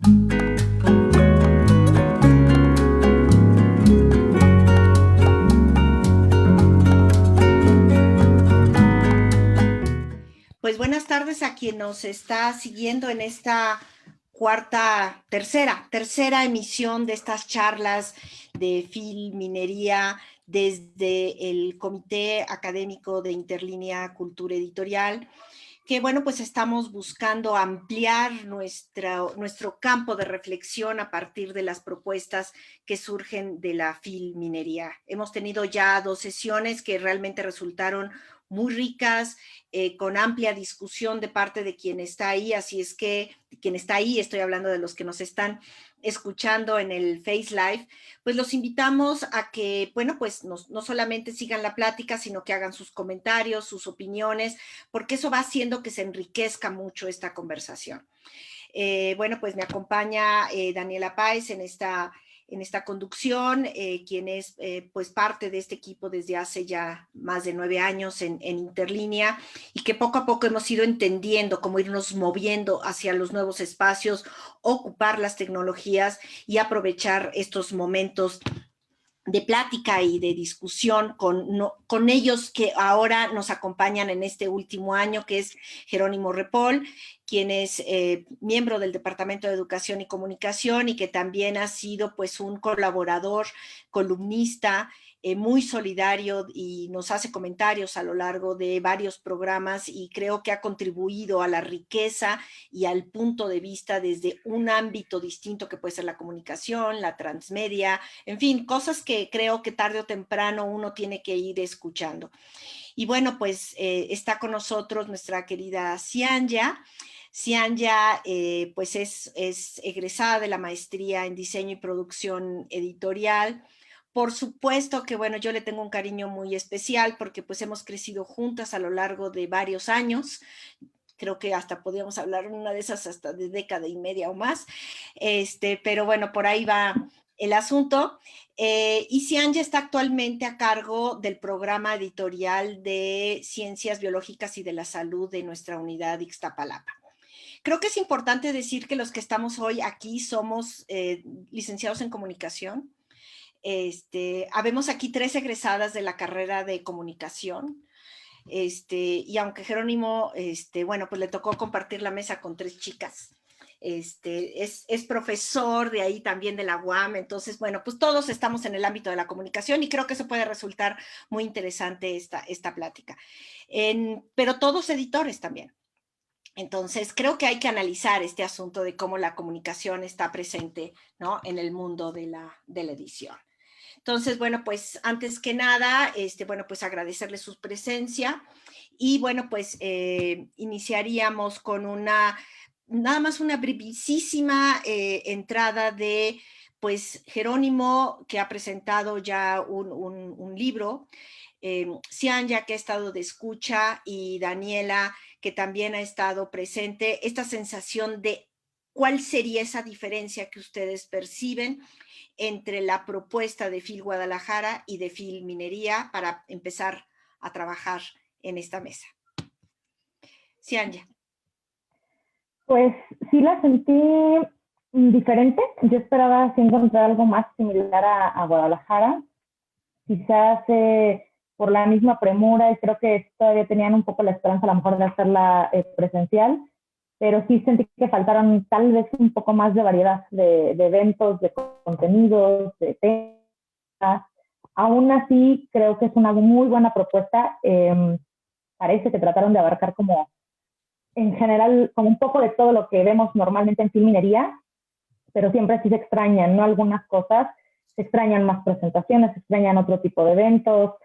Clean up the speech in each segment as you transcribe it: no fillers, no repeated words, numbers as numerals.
Pues buenas tardes a quien nos está siguiendo en esta tercera emisión de estas charlas de Filminería desde el Comité Académico de Interlínea Cultura Editorial, que bueno, pues estamos buscando ampliar nuestro campo de reflexión a partir de las propuestas que surgen de la filminería. Hemos tenido ya 2 sesiones que realmente resultaron muy ricas, con amplia discusión de parte de quien está ahí, así es que quien está ahí, estoy hablando de los que nos están escuchando en el Face Live, pues los invitamos a que, bueno, pues no solamente sigan la plática, sino que hagan sus comentarios, sus opiniones, porque eso va haciendo que se enriquezca mucho esta conversación. Bueno, pues me acompaña Daniela Páez en esta conducción, quien es pues parte de este equipo desde hace ya más de 9 años en Interlínea, y que poco a poco hemos ido entendiendo cómo irnos moviendo hacia los nuevos espacios, ocupar las tecnologías y aprovechar estos momentos de plática y de discusión con ellos que ahora nos acompañan en este último año, que es Jerónimo Ripoll, quien es miembro del Departamento de Educación y Comunicación y que también ha sido pues un colaborador, columnista, muy solidario y nos hace comentarios a lo largo de varios programas y creo que ha contribuido a la riqueza y al punto de vista desde un ámbito distinto que puede ser la comunicación, la transmedia, en fin, cosas que creo que tarde o temprano uno tiene que ir escuchando. Y bueno, pues está con nosotros nuestra querida Cianya. Cianya pues es egresada de la maestría en diseño y producción editorial. Por supuesto que, bueno, yo le tengo un cariño muy especial porque pues hemos crecido juntas a lo largo de varios años. Creo que hasta podríamos hablar una de esas hasta de década y media o más. Pero bueno, por ahí va el asunto. Y Cianya está actualmente a cargo del programa editorial de Ciencias Biológicas y de la Salud de nuestra unidad Ixtapalapa. Creo que es importante decir que los que estamos hoy aquí somos licenciados en comunicación. Habemos aquí 3 egresadas de la carrera de comunicación. Y aunque Jerónimo, bueno, pues le tocó compartir la mesa con 3 chicas. Es profesor de ahí también de la UAM, entonces, bueno, pues todos estamos en el ámbito de la comunicación y creo que eso puede resultar muy interesante esta plática. Pero todos editores también. Entonces, creo que hay que analizar este asunto de cómo la comunicación está presente, ¿no?, en el mundo de la edición. Entonces, bueno, pues antes que nada, bueno, pues agradecerle su presencia y bueno, pues iniciaríamos con nada más una brevísima entrada de pues Jerónimo, que ha presentado ya un libro, Cianya, que ha estado de escucha, y Daniela, que también ha estado presente, esta sensación de cuál sería esa diferencia que ustedes perciben entre la propuesta de Fil Guadalajara y de Filminería para empezar a trabajar en esta mesa. Cianya. Pues sí la sentí diferente. Yo esperaba sí encontrar algo más similar a Guadalajara. Quizás por la misma premura, y creo que todavía tenían un poco la esperanza a lo mejor de hacerla presencial, pero sí sentí que faltaron tal vez un poco más de variedad de eventos, de contenidos, de temas. Aún así, creo que es una muy buena propuesta. Parece que trataron de abarcar como, en general, como un poco de todo lo que vemos normalmente en Filminería, pero siempre sí se extrañan, ¿no? Algunas cosas, se extrañan más presentaciones, se extrañan otro tipo de eventos,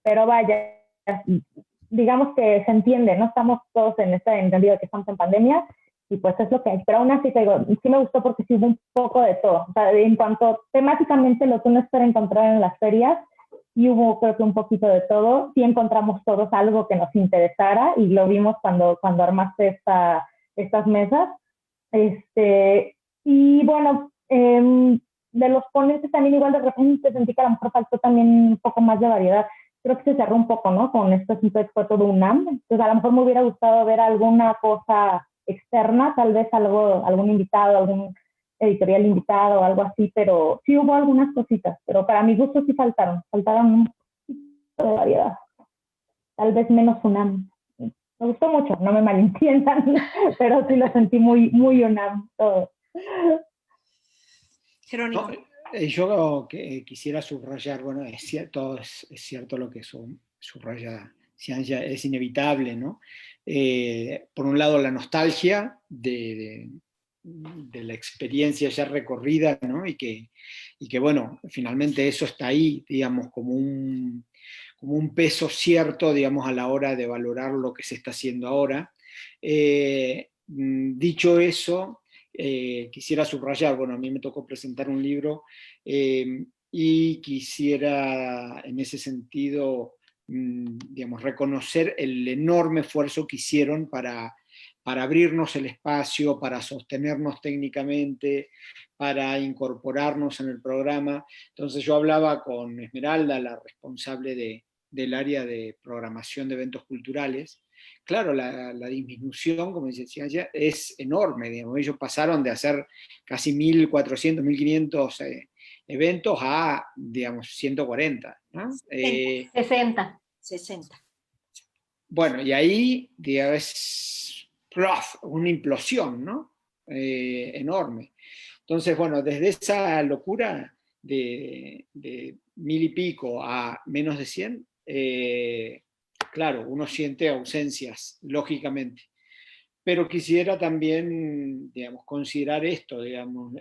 pero vaya, digamos que se entiende, ¿no? Estamos todos en este entendido de que estamos en pandemia, y pues es lo que hay. Pero aún así te digo, sí me gustó porque sí hubo un poco de todo. O sea, en cuanto temáticamente lo que uno espera encontrar en las ferias, y hubo creo que un poquito de todo. Sí encontramos todos algo que nos interesara, y lo vimos cuando armaste estas mesas. Y bueno, de los ponentes también igual de repente sentí que a lo mejor faltó también un poco más de variedad. Creo que se cerró un poco, ¿no?, con esto que fue todo UNAM. Entonces a lo mejor me hubiera gustado ver alguna cosa externa, tal vez algún invitado, algún editorial invitado o algo así, pero sí hubo algunas cositas, pero para mi gusto sí faltaron un poquito de variedad, tal vez menos UNAM. Me gustó mucho, no me malentiendan, pero sí lo sentí muy UNAM todo. Jerónimo. No, yo quisiera subrayar, bueno, es cierto lo que subraya Ciancia, es inevitable, ¿no? Por un lado, la nostalgia de la experiencia ya recorrida, ¿no? Y que, bueno, finalmente eso está ahí, digamos, como un peso cierto, digamos, a la hora de valorar lo que se está haciendo ahora. Dicho eso, quisiera subrayar, bueno, a mí me tocó presentar un libro y quisiera en ese sentido, digamos, reconocer el enorme esfuerzo que hicieron para abrirnos el espacio, para sostenernos técnicamente, para incorporarnos en el programa. Entonces yo hablaba con Esmeralda, la responsable del área de programación de eventos culturales. Claro, la disminución, como decía ella, es enorme. Digamos. Ellos pasaron de hacer casi 1.400, 1.500 eventos a, digamos, 140. ¿No? 60. 60. Bueno, y ahí, digamos, es una implosión, ¿no? Enorme. Entonces, bueno, desde esa locura de 1.000 y pico a menos de 100, claro, uno siente ausencias, lógicamente. Pero quisiera también, digamos, considerar esto, digamos,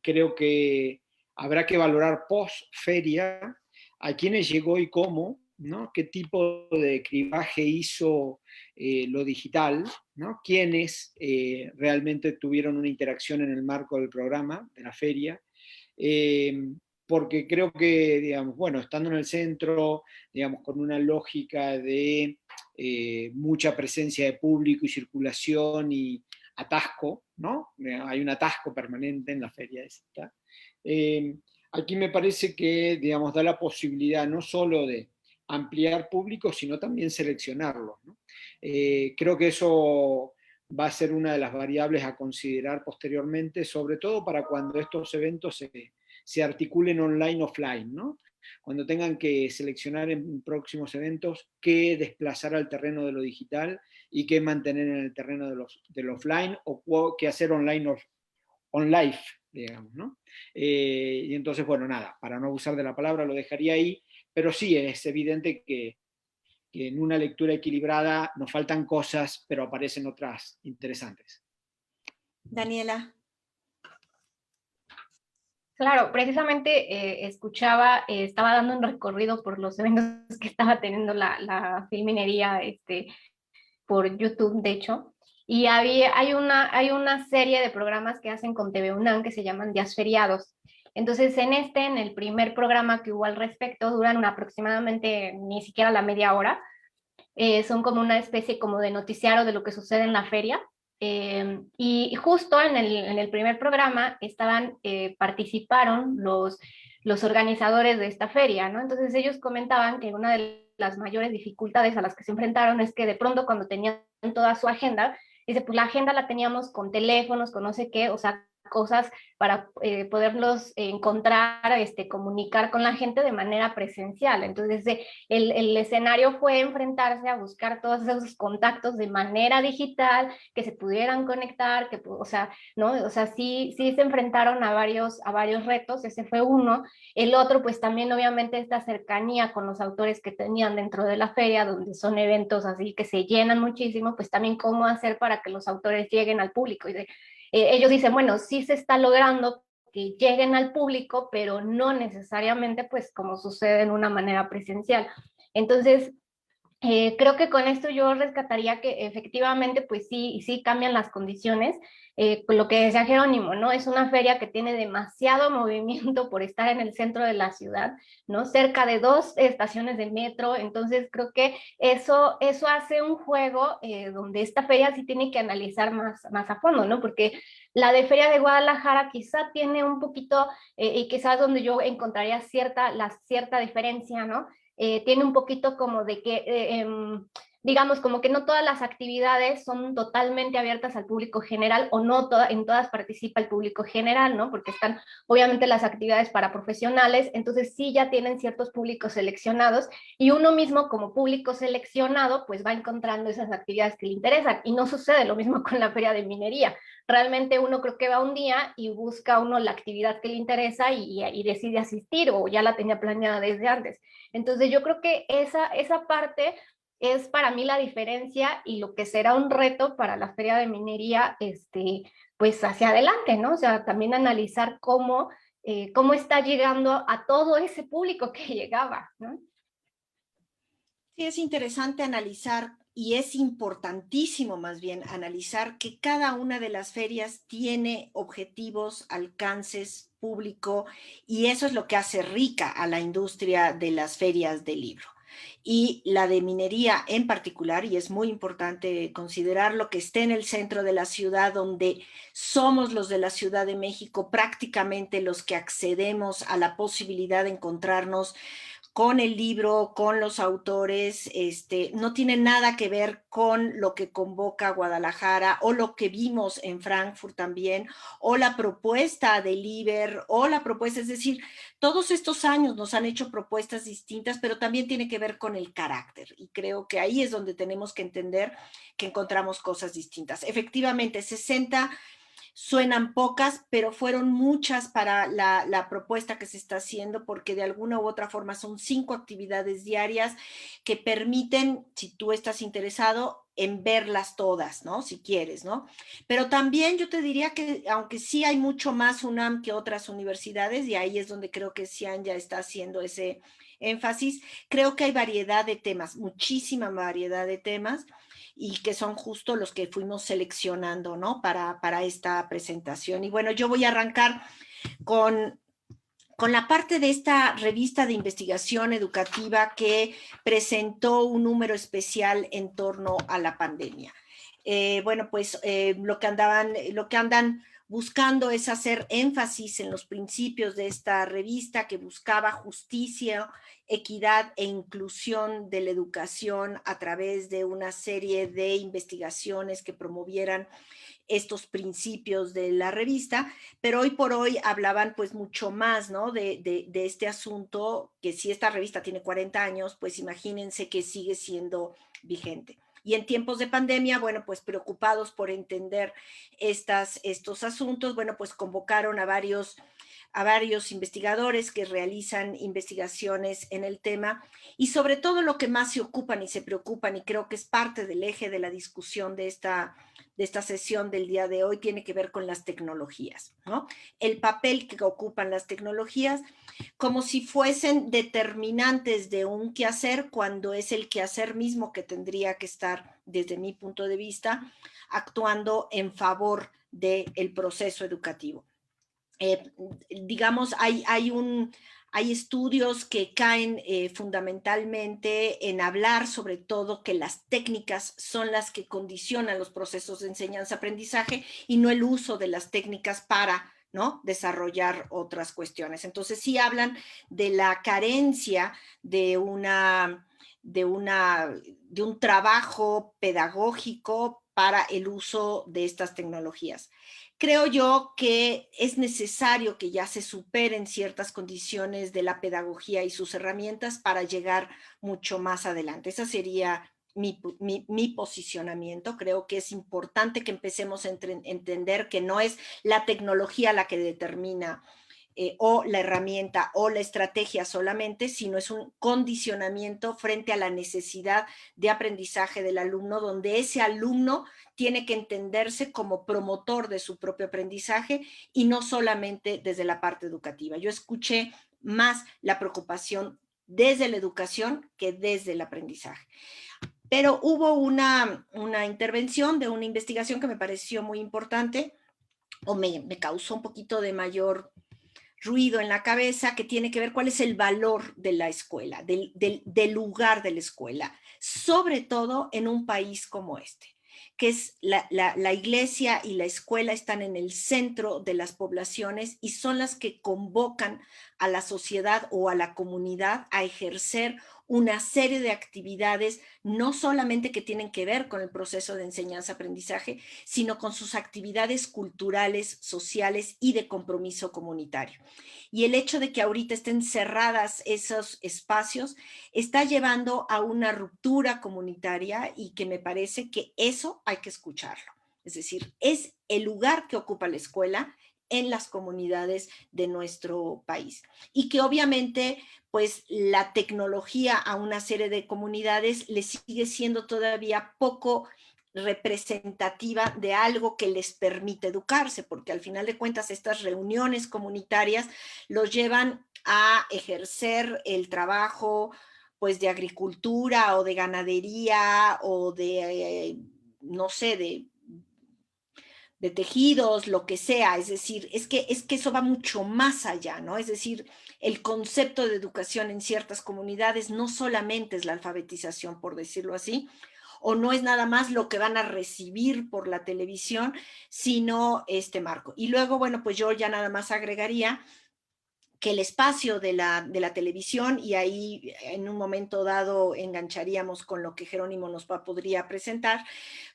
creo que habrá que valorar post-feria a quiénes llegó y cómo, ¿no? Qué tipo de cribaje hizo lo digital, ¿no? Quiénes realmente tuvieron una interacción en el marco del programa, de la feria, porque creo que, digamos, bueno, estando en el centro, digamos, con una lógica de mucha presencia de público y circulación y atasco, ¿no? Hay un atasco permanente en la feria esta. Aquí me parece que, digamos, da la posibilidad no solo de ampliar público, sino también seleccionarlo, ¿no? Creo que eso va a ser una de las variables a considerar posteriormente, sobre todo para cuando estos eventos se articulen online, offline, ¿no? Cuando tengan que seleccionar en próximos eventos qué desplazar al terreno de lo digital y qué mantener en el terreno del offline o qué hacer online on live, digamos, ¿no? Y entonces, bueno, nada, para no abusar de la palabra lo dejaría ahí, pero sí es evidente que en una lectura equilibrada nos faltan cosas, pero aparecen otras interesantes. Daniela. Claro, precisamente escuchaba, estaba dando un recorrido por los eventos que estaba teniendo la filminería por YouTube, de hecho, y hay una serie de programas que hacen con TV UNAM que se llaman Días Feriados. Entonces, en el primer programa que hubo al respecto, duran aproximadamente ni siquiera la media hora, son como una especie como de noticiario de lo que sucede en la feria. Y justo en el primer programa participaron los organizadores de esta feria, ¿no? Entonces ellos comentaban que una de las mayores dificultades a las que se enfrentaron es que de pronto cuando tenían toda su agenda, dice, pues la agenda la teníamos con teléfonos, con no sé qué, o sea, cosas para poderlos encontrar, comunicar con la gente de manera presencial. Entonces, el escenario fue enfrentarse a buscar todos esos contactos de manera digital, que se pudieran conectar, o sea, ¿no? O sea, sí se enfrentaron a varios retos, ese fue uno. El otro, pues también obviamente esta cercanía con los autores que tenían dentro de la feria, donde son eventos así que se llenan muchísimo, pues también cómo hacer para que los autores lleguen al público. Y ellos dicen, bueno, sí se está logrando que lleguen al público, pero no necesariamente pues como sucede en una manera presencial. Entonces, creo que con esto yo rescataría que efectivamente pues sí cambian las condiciones, con lo que decía Jerónimo, ¿no? Es una feria que tiene demasiado movimiento por estar en el centro de la ciudad, ¿no? Cerca de 2 estaciones de metro, entonces creo que eso hace un juego donde esta feria sí tiene que analizar más a fondo, ¿no? Porque la de Feria de Guadalajara quizá tiene un poquito, y quizás donde yo encontraría cierta diferencia, ¿no? Tiene un poquito como de que digamos, como que no todas las actividades son totalmente abiertas al público general o no en todas participa el público general, ¿no? Porque están obviamente las actividades para profesionales, entonces sí ya tienen ciertos públicos seleccionados y uno mismo como público seleccionado pues va encontrando esas actividades que le interesan y no sucede lo mismo con la feria de minería. Realmente uno creo que va un día y busca uno la actividad que le interesa y decide asistir o ya la tenía planeada desde antes. Entonces yo creo que esa parte es para mí la diferencia y lo que será un reto para la feria de minería, pues hacia adelante, ¿no? O sea, también analizar cómo está llegando a todo ese público que llegaba, ¿no? Sí, es interesante analizar y es importantísimo más bien analizar que cada una de las ferias tiene objetivos, alcances, público, y eso es lo que hace rica a la industria de las ferias del libro. Y la de minería en particular, y es muy importante considerarlo, que esté en el centro de la ciudad, donde somos los de la Ciudad de México prácticamente los que accedemos a la posibilidad de encontrarnos con el libro, con los autores, no tiene nada que ver con lo que convoca Guadalajara o lo que vimos en Frankfurt también, o la propuesta del IBER, o la propuesta, es decir, todos estos años nos han hecho propuestas distintas, pero también tiene que ver con el carácter, y creo que ahí es donde tenemos que entender que encontramos cosas distintas. Efectivamente, 60 suenan pocas, pero fueron muchas para la propuesta que se está haciendo, porque de alguna u otra forma son 5 actividades diarias que permiten, si tú estás interesado, en verlas todas, ¿no? Si quieres, ¿no? Pero también yo te diría que, aunque sí hay mucho más UNAM que otras universidades, y ahí es donde creo que Cian ya está haciendo ese énfasis, creo que hay variedad de temas, muchísima variedad de temas, y que son justo los que fuimos seleccionando, ¿no? Para esta presentación. Y bueno, yo voy a arrancar con la parte de esta revista de investigación educativa que presentó un número especial en torno a la pandemia. Bueno, pues lo que andan buscando es hacer énfasis en los principios de esta revista, que buscaba justicia, equidad e inclusión de la educación a través de una serie de investigaciones que promovieran estos principios de la revista, pero hoy por hoy hablaban pues mucho más, ¿no? De este asunto, que si esta revista tiene 40 años, pues imagínense que sigue siendo vigente. Y en tiempos de pandemia, bueno, pues preocupados por entender estos asuntos, bueno, pues convocaron a varios investigadores que realizan investigaciones en el tema, y sobre todo lo que más se ocupan y se preocupan, y creo que es parte del eje de la discusión de esta sesión del día de hoy, tiene que ver con las tecnologías, ¿no? El papel que ocupan las tecnologías como si fuesen determinantes de un quehacer, cuando es el quehacer mismo que tendría que estar, desde mi punto de vista, actuando en favor del proceso educativo. Digamos, hay estudios que caen fundamentalmente en hablar sobre todo que las técnicas son las que condicionan los procesos de enseñanza-aprendizaje y no el uso de las técnicas para, ¿no?, desarrollar otras cuestiones. Entonces sí hablan de la carencia de un trabajo pedagógico para el uso de estas tecnologías. Creo yo que es necesario que ya se superen ciertas condiciones de la pedagogía y sus herramientas para llegar mucho más adelante. Ese sería mi posicionamiento. Creo que es importante que empecemos a entender que no es la tecnología la que determina o la herramienta o la estrategia solamente, sino es un condicionamiento frente a la necesidad de aprendizaje del alumno, donde ese alumno tiene que entenderse como promotor de su propio aprendizaje y no solamente desde la parte educativa. Yo escuché más la preocupación desde la educación que desde el aprendizaje. Pero hubo una intervención de una investigación que me pareció muy importante, o me causó un poquito de mayor ruido en la cabeza, que tiene que ver cuál es el valor de la escuela, del lugar de la escuela, sobre todo en un país como este, que es la iglesia y la escuela están en el centro de las poblaciones y son las que convocan a la sociedad o a la comunidad a ejercer una serie de actividades, no solamente que tienen que ver con el proceso de enseñanza-aprendizaje, sino con sus actividades culturales, sociales y de compromiso comunitario. Y el hecho de que ahorita estén cerradas esos espacios está llevando a una ruptura comunitaria y que me parece que eso hay que escucharlo. Es decir, es el lugar que ocupa la escuela en las comunidades de nuestro país. Y que obviamente, pues la tecnología a una serie de comunidades le sigue siendo todavía poco representativa de algo que les permite educarse, porque al final de cuentas estas reuniones comunitarias los llevan a ejercer el trabajo pues de agricultura o de ganadería o de, no sé, de tejidos, lo que sea, es decir, es que eso va mucho más allá, ¿no? Es decir, el concepto de educación en ciertas comunidades no solamente es la alfabetización, por decirlo así, o no es nada más lo que van a recibir por la televisión, sino este marco. Y luego, bueno, pues yo ya nada más agregaría que el espacio de la televisión, y ahí en un momento dado engancharíamos con lo que Jerónimo nos podría presentar,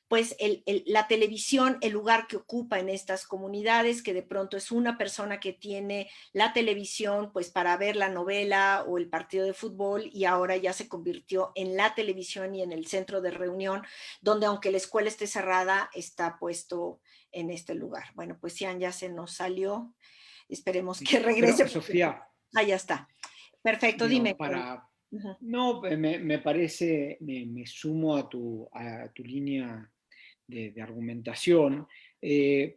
pues la televisión, el lugar que ocupa en estas comunidades, que de pronto es una persona que tiene la televisión pues para ver la novela o el partido de fútbol y ahora ya se convirtió en la televisión y en el centro de reunión, donde aunque la escuela esté cerrada, está puesto en este lugar. Bueno, pues Cian ya se nos salió, esperemos que regrese. Pero, Sofía, Ya está. Perfecto, digamos, dime. Uh-huh. No, me parece, me sumo a tu línea de argumentación,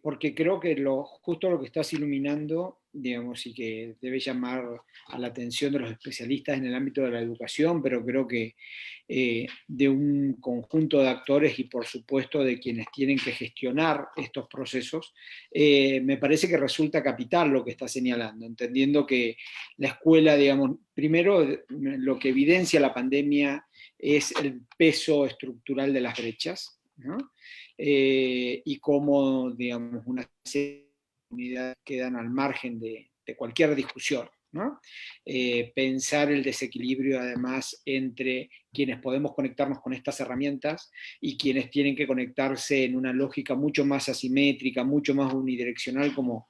porque creo que justo lo que estás iluminando, digamos, y que debe llamar a la atención de los especialistas en el ámbito de la educación, pero creo que de un conjunto de actores y por supuesto de quienes tienen que gestionar estos procesos, me parece que resulta capital lo que está señalando, entendiendo que la escuela, digamos, primero lo que evidencia la pandemia es el peso estructural de las brechas, ¿no? Y cómo, digamos, una serie de comunidades quedan al margen de cualquier discusión, ¿no? Pensar el desequilibrio además entre quienes podemos conectarnos con estas herramientas y quienes tienen que conectarse en una lógica mucho más asimétrica, mucho más unidireccional, como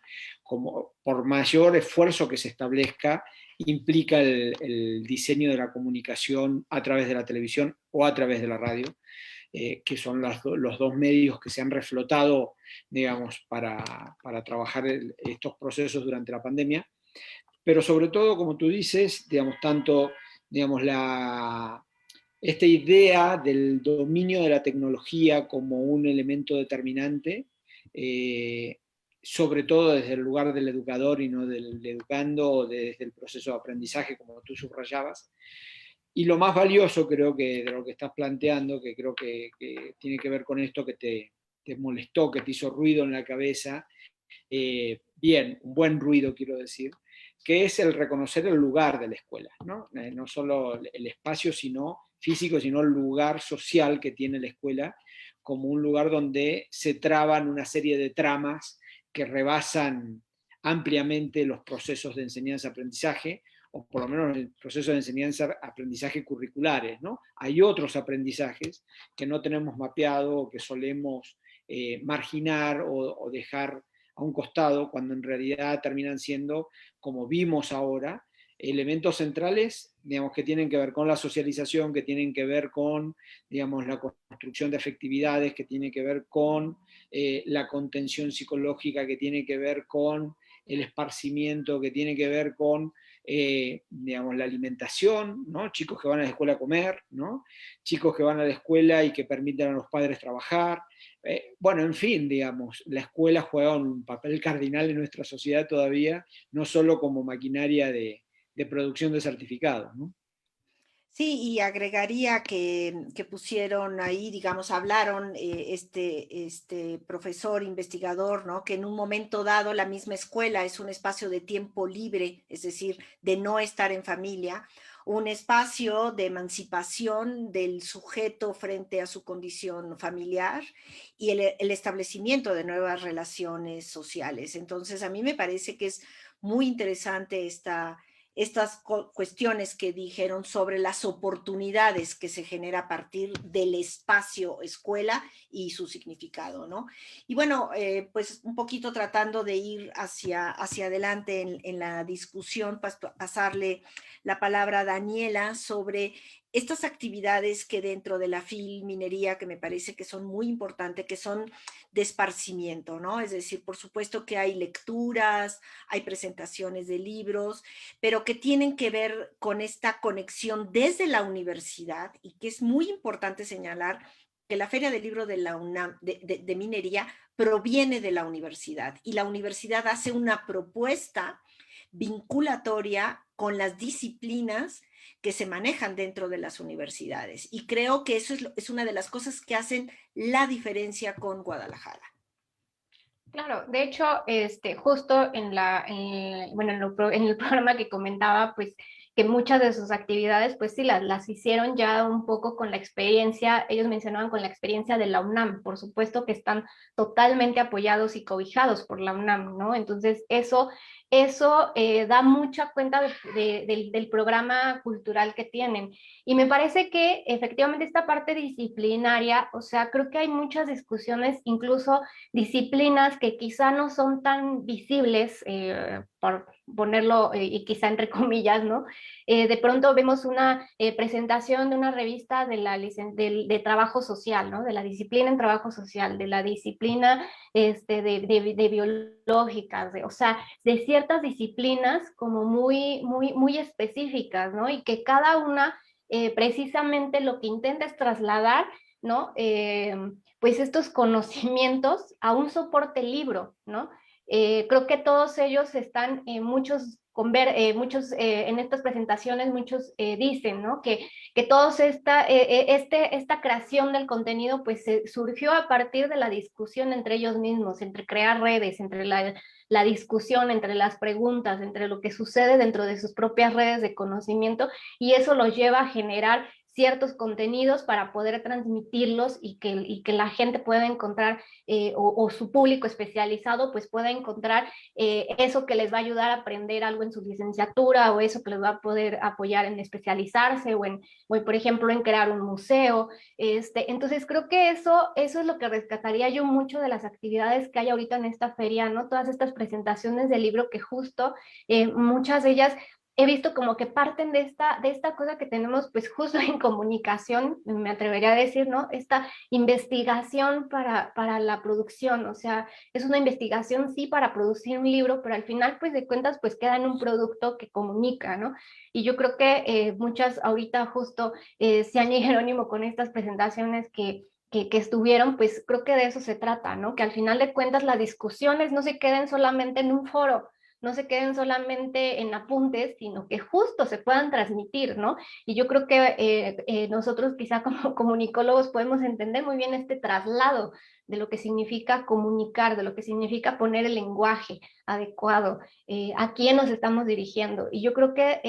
por mayor esfuerzo que se establezca, implica el diseño de la comunicación a través de la televisión o a través de la radio. Que son los dos medios que se han reflotado, digamos, para trabajar estos procesos durante la pandemia. Pero sobre todo, como tú dices, digamos, tanto, digamos, esta idea del dominio de la tecnología como un elemento determinante, sobre todo desde el lugar del educador y no del educando, o desde el proceso de aprendizaje, como tú subrayabas. Y lo más valioso creo que de lo que estás planteando, que creo que tiene que ver con esto que te molestó, que te hizo ruido en la cabeza, bien, un buen ruido quiero decir, que es el reconocer el lugar de la escuela, ¿no? No solo el espacio físico, sino el lugar social que tiene la escuela, como un lugar donde se traban una serie de tramas que rebasan ampliamente los procesos de enseñanza-aprendizaje, o por lo menos el proceso de enseñanza-aprendizaje curriculares, ¿no? Hay otros aprendizajes que no tenemos mapeado o que solemos marginar o dejar a un costado, cuando en realidad terminan siendo, como vimos ahora, elementos centrales, digamos, que tienen que ver con la socialización, que tienen que ver con, digamos, la construcción de afectividades, que tiene que ver con la contención psicológica, que tiene que ver con el esparcimiento, que tiene que ver con digamos, la alimentación, ¿no? Chicos que van a la escuela a comer, ¿no? Chicos que van a la escuela y que permiten a los padres trabajar. Bueno, en fin, digamos, la escuela juega un papel cardinal en nuestra sociedad todavía, no solo como maquinaria de producción de certificados, ¿no? Sí, y agregaría que pusieron ahí, digamos, hablaron este profesor investigador, ¿no? Que en un momento dado la misma escuela es un espacio de tiempo libre, es decir, de no estar en familia, un espacio de emancipación del sujeto frente a su condición familiar y el establecimiento de nuevas relaciones sociales. Entonces, a mí me parece que es muy interesante estas cuestiones que dijeron sobre las oportunidades que se genera a partir del espacio escuela y su significado, ¿no? Y bueno, pues un poquito tratando de ir hacia adelante en la discusión, pasarle la palabra a Daniela sobre estas actividades que dentro de la filminería, que me parece que son muy importantes, que son de esparcimiento, ¿no? Es decir, por supuesto que hay lecturas, hay presentaciones de libros, pero que tienen que ver con esta conexión desde la universidad, y que es muy importante señalar que la Feria del Libro de la UNAM, de minería, proviene de la universidad, y la universidad hace una propuesta vinculatoria con las disciplinas que se manejan dentro de las universidades. Y creo que eso es una de las cosas que hacen la diferencia con Guadalajara. Claro, de hecho, justo bueno, en el programa que comentaba, pues que muchas de sus actividades, pues sí, las hicieron ya un poco con la experiencia, ellos mencionaban con la experiencia de la UNAM, por supuesto que están totalmente apoyados y cobijados por la UNAM, ¿no? Entonces, eso da mucha cuenta del programa cultural que tienen. Y me parece que efectivamente esta parte disciplinaria, o sea, creo que hay muchas discusiones, incluso disciplinas que quizá no son tan visibles, por ponerlo y quizá entre comillas, ¿no? De pronto vemos una presentación de una revista de trabajo social, ¿no? De la disciplina en trabajo social, de la disciplina de biológicas, o sea, de ciertas disciplinas como muy específicas, ¿no? Y que cada una precisamente lo que intenta es trasladar, ¿no? Pues estos conocimientos a un soporte libro, ¿no? Creo que todos ellos están, muchos en estas presentaciones, muchos dicen, ¿no? Que todos esta creación del contenido pues surgió a partir de la discusión entre ellos mismos, entre crear redes, entre la discusión, entre las preguntas, entre lo que sucede dentro de sus propias redes de conocimiento, y eso los lleva a generar ciertos contenidos para poder transmitirlos y que la gente pueda encontrar, o su público especializado pues pueda encontrar eso que les va a ayudar a aprender algo en su licenciatura, o eso que les va a poder apoyar en especializarse, o por ejemplo en crear un museo. Entonces creo que eso es lo que rescataría yo mucho de las actividades que hay ahorita en esta feria, ¿no? Todas estas presentaciones del libro que justo muchas de ellas he visto como que parten de esta cosa que tenemos pues justo en comunicación, me atrevería a decir, ¿no? Esta investigación para la producción, o sea, es una investigación sí para producir un libro, pero al final pues de cuentas pues queda en un producto que comunica, ¿no? Y yo creo que muchas ahorita justo Cianya y Jerónimo con estas presentaciones que estuvieron, pues creo que de eso se trata, ¿no? Que al final de cuentas las discusiones no se queden solamente en un foro, no se queden solamente en apuntes, sino que justo se puedan transmitir, ¿no? Y yo creo que nosotros quizá como comunicólogos podemos entender muy bien este traslado de lo que significa comunicar, de lo que significa poner el lenguaje adecuado, a quién nos estamos dirigiendo. Y yo creo que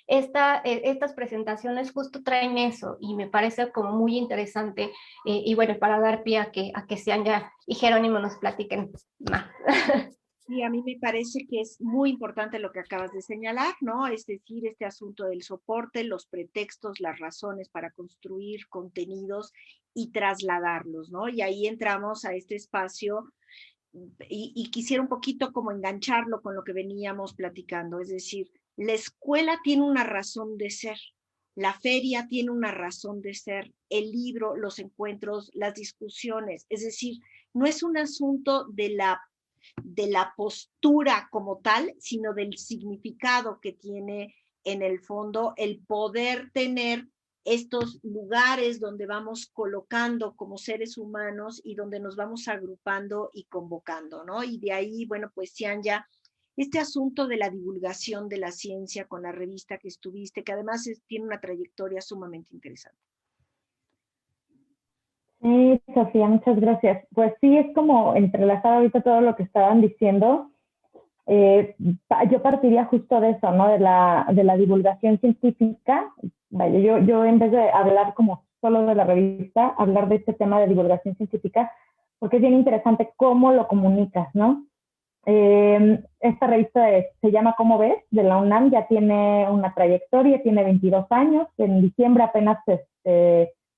estas presentaciones justo traen eso, y me parece como muy interesante. Y bueno, para dar pie a que Cianya y Jerónimo nos platiquen más. Sí, a mí me parece que es muy importante lo que acabas de señalar, ¿no? Es decir, este asunto del soporte, los pretextos, las razones para construir contenidos y trasladarlos, ¿no? Y ahí entramos a este espacio y quisiera un poquito como engancharlo con lo que veníamos platicando, es decir, la escuela tiene una razón de ser, la feria tiene una razón de ser, el libro, los encuentros, las discusiones, es decir, no es un asunto de la postura como tal, sino del significado que tiene en el fondo el poder tener estos lugares donde vamos colocando como seres humanos y donde nos vamos agrupando y convocando, ¿no? Y de ahí, bueno, pues Cianya, este asunto de la divulgación de la ciencia con la revista que estuviste, que además tiene una trayectoria sumamente interesante. Sí, Sofía, muchas gracias. Pues sí, es como entrelazar ahorita todo lo que estaban diciendo. Yo partiría justo de eso, ¿no? De la divulgación científica. Vaya, yo en vez de hablar como solo de la revista, hablar de este tema de divulgación científica, porque es bien interesante cómo lo comunicas, ¿no? Esta revista se llama ¿Cómo ves?, de la UNAM, ya tiene una trayectoria, tiene 22 años, en diciembre apenas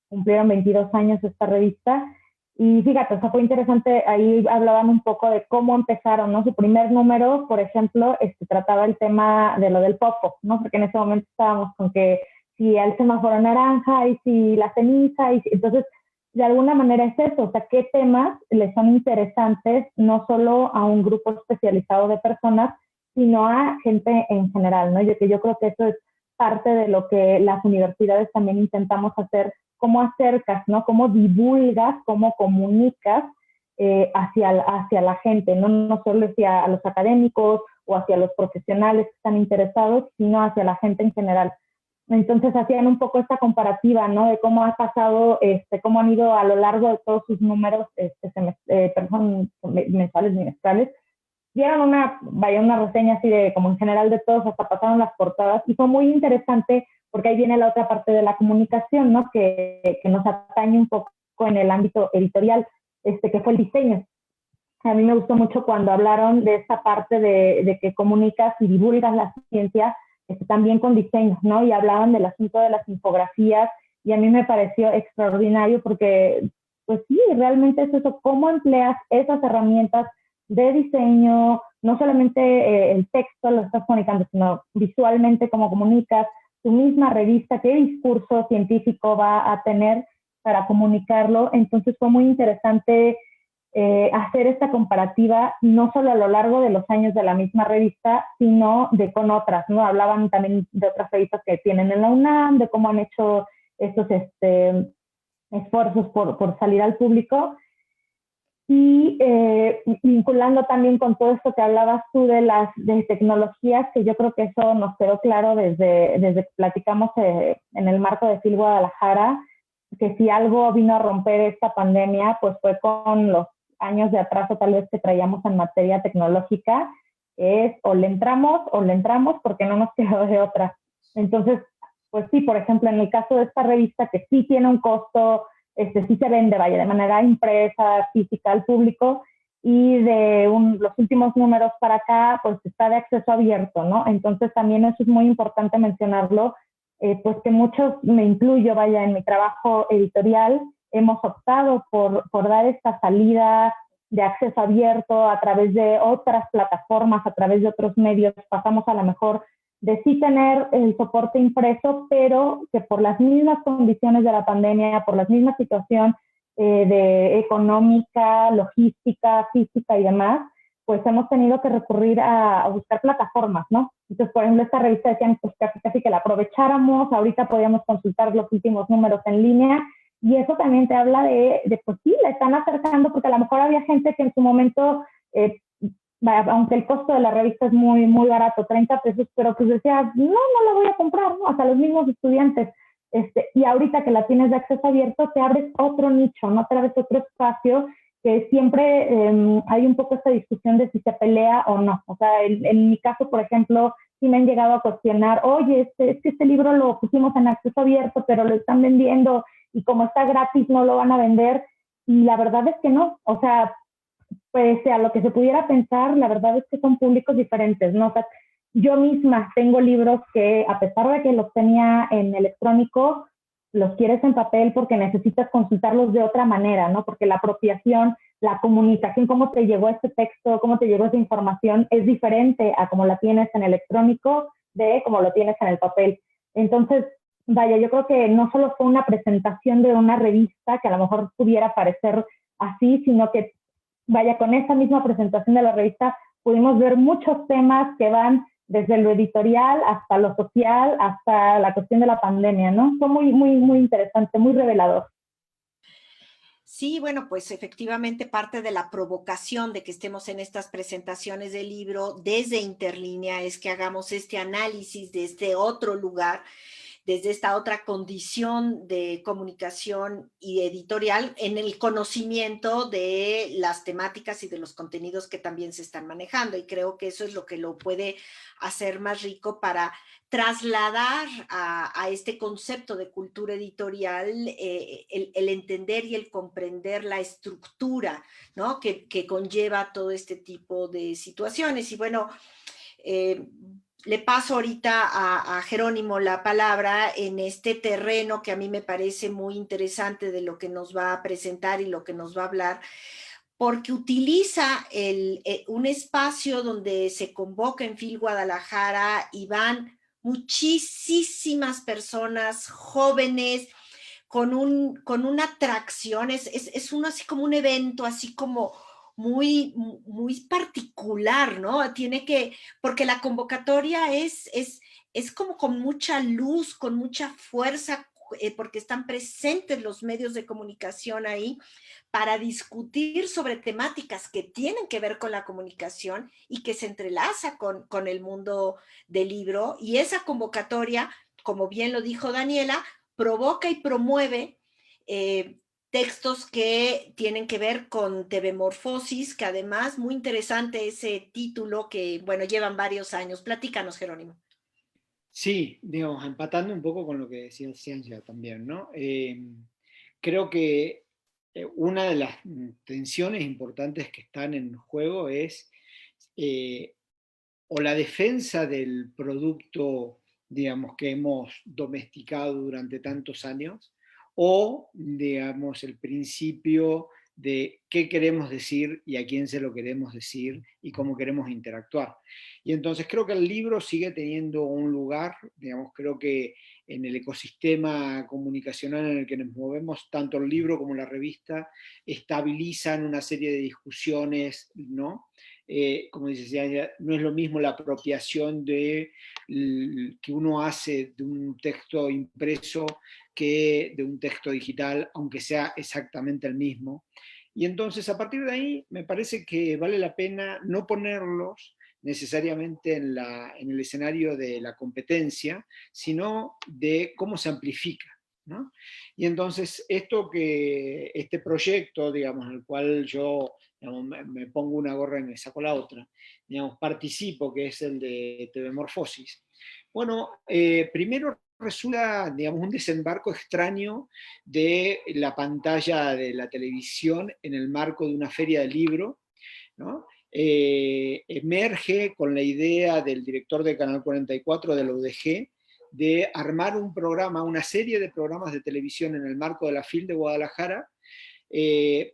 cumplieron 22 años esta revista, y fíjate, o sea, fue interesante, ahí hablaban un poco de cómo empezaron, ¿no? Su primer número, por ejemplo, trataba el tema de lo del popo, ¿no? Porque en ese momento estábamos con que si el semáforo naranja y si la ceniza, entonces de alguna manera es eso, o sea, qué temas les son interesantes no solo a un grupo especializado de personas, sino a gente en general, ¿no? Yo creo que eso es parte de lo que las universidades también intentamos hacer, cómo acercas, ¿no? Cómo divulgas, cómo comunicas hacia la gente, no solo hacia los académicos o hacia los profesionales que están interesados, sino hacia la gente en general. Entonces hacían un poco esta comparativa, ¿no? De cómo ha pasado, cómo han ido a lo largo de todos sus números, mensuales, bimestrales. Dieron una reseña así de como en general de todos, hasta pasaron las portadas, y fue muy interesante porque ahí viene la otra parte de la comunicación, ¿no? Que nos atañe un poco en el ámbito editorial, que fue el diseño. A mí me gustó mucho cuando hablaron de esta parte de que comunicas y divulgas la ciencia, también con diseño, ¿no? Y hablaban del asunto de las infografías, y a mí me pareció extraordinario porque, pues sí, realmente es eso, cómo empleas esas herramientas de diseño, no solamente el texto lo estás comunicando, sino visualmente cómo comunicas, tu misma revista, qué discurso científico va a tener para comunicarlo. Entonces fue muy interesante hacer esta comparativa, no solo a lo largo de los años de la misma revista, sino con otras, ¿no? Hablaban también de otras revistas que tienen en la UNAM, de cómo han hecho estos esfuerzos por salir al público, y vinculando también con todo esto que hablabas tú de tecnologías, que yo creo que eso nos quedó claro desde que platicamos en el marco de FIL Guadalajara, que si algo vino a romper esta pandemia, pues fue con los años de atraso tal vez que traíamos en materia tecnológica, es o le entramos porque no nos quedó de otra. Entonces, pues sí, por ejemplo, en el caso de esta revista que sí tiene un costo, sí se vende, vaya, de manera impresa, física al público, y los últimos números para acá, pues está de acceso abierto, ¿no? Entonces también eso es muy importante mencionarlo, pues que muchos, me incluyo, vaya, en mi trabajo editorial, hemos optado por dar esta salida de acceso abierto a través de otras plataformas, a través de otros medios. Pasamos a lo mejor de sí tener el soporte impreso, pero que por las mismas condiciones de la pandemia, por la misma situación de económica, logística, física y demás, pues hemos tenido que recurrir a buscar plataformas, ¿no? Entonces, por ejemplo, esta revista decían pues casi que la aprovecháramos, ahorita podíamos consultar los últimos números en línea, y eso también te habla de pues sí, la están acercando, porque a lo mejor había gente que en su momento, aunque el costo de la revista es muy, muy barato, 30 pesos, pero pues decía, no la voy a comprar, ¿no? Hasta los mismos estudiantes. Y ahorita que la tienes de acceso abierto, te abres otro nicho, ¿no? Te abres otro espacio, que siempre hay un poco esta discusión de si se pelea o no. O sea, en mi caso, por ejemplo, sí me han llegado a cuestionar, oye, es que este libro lo pusimos en acceso abierto, pero lo están vendiendo, y como está gratis no lo van a vender. Y la verdad es que no. O sea, pese a lo que se pudiera pensar, la verdad es que son públicos diferentes, ¿no? O sea, yo misma tengo libros que, a pesar de que los tenía en electrónico, los quieres en papel porque necesitas consultarlos de otra manera, ¿no? Porque la apropiación, la comunicación, cómo te llegó este texto, cómo te llegó esa información, es diferente a cómo la tienes en electrónico de cómo lo tienes en el papel. Entonces, vaya, yo creo que no solo fue una presentación de una revista que a lo mejor pudiera parecer así, sino que, vaya, con esa misma presentación de la revista pudimos ver muchos temas que van desde lo editorial hasta lo social, hasta la cuestión de la pandemia, ¿no? Fue muy, muy, muy interesante, muy revelador. Sí, bueno, pues efectivamente parte de la provocación de que estemos en estas presentaciones del libro desde Interlínea es que hagamos este análisis de este otro lugar desde esta otra condición de comunicación y editorial en el conocimiento de las temáticas y de los contenidos que también se están manejando. Y creo que eso es lo que lo puede hacer más rico para trasladar a este concepto de cultura editorial el entender y el comprender la estructura, ¿no? que conlleva todo este tipo de situaciones. Y bueno, le paso ahorita a Jerónimo la palabra en este terreno que a mí me parece muy interesante de lo que nos va a presentar y lo que nos va a hablar, porque utiliza un espacio donde se convoca en FIL Guadalajara y van muchísimas personas jóvenes con una atracción, es uno así como un evento, así como muy particular, ¿no? Porque la convocatoria es como con mucha luz, con mucha fuerza, porque están presentes los medios de comunicación ahí para discutir sobre temáticas que tienen que ver con la comunicación y que se entrelaza con el mundo del libro. Y esa convocatoria, como bien lo dijo Daniela, provoca y promueve textos que tienen que ver con TV-Morfosis, que además, muy interesante ese título que, bueno, llevan varios años. Platícanos, Jerónimo. Sí, digamos, empatando un poco con lo que decía Ciencia también, ¿no? Creo que una de las tensiones importantes que están en juego es o la defensa del producto, digamos, que hemos domesticado durante tantos años, o, digamos, el principio de qué queremos decir y a quién se lo queremos decir y cómo queremos interactuar. Y entonces creo que el libro sigue teniendo un lugar, digamos, creo que en el ecosistema comunicacional en el que nos movemos, tanto el libro como la revista estabilizan una serie de discusiones, ¿no? Como dice, no es lo mismo la apropiación que uno hace de un texto impreso que de un texto digital, aunque sea exactamente el mismo. Y entonces, a partir de ahí, me parece que vale la pena no ponerlos necesariamente en el escenario de la competencia, sino de cómo se amplifica, ¿no? Y entonces, este proyecto, digamos, en el cual yo, digamos, me pongo una gorra y me saco la otra, digamos, participo, que es el de TV-Morfosis. Bueno, primero resulta, digamos, un desembarco extraño de la pantalla de la televisión en el marco de una feria de libro, ¿no? Emerge con la idea del director de Canal 44 de la UDG de armar un programa, una serie de programas de televisión en el marco de la FIL de Guadalajara,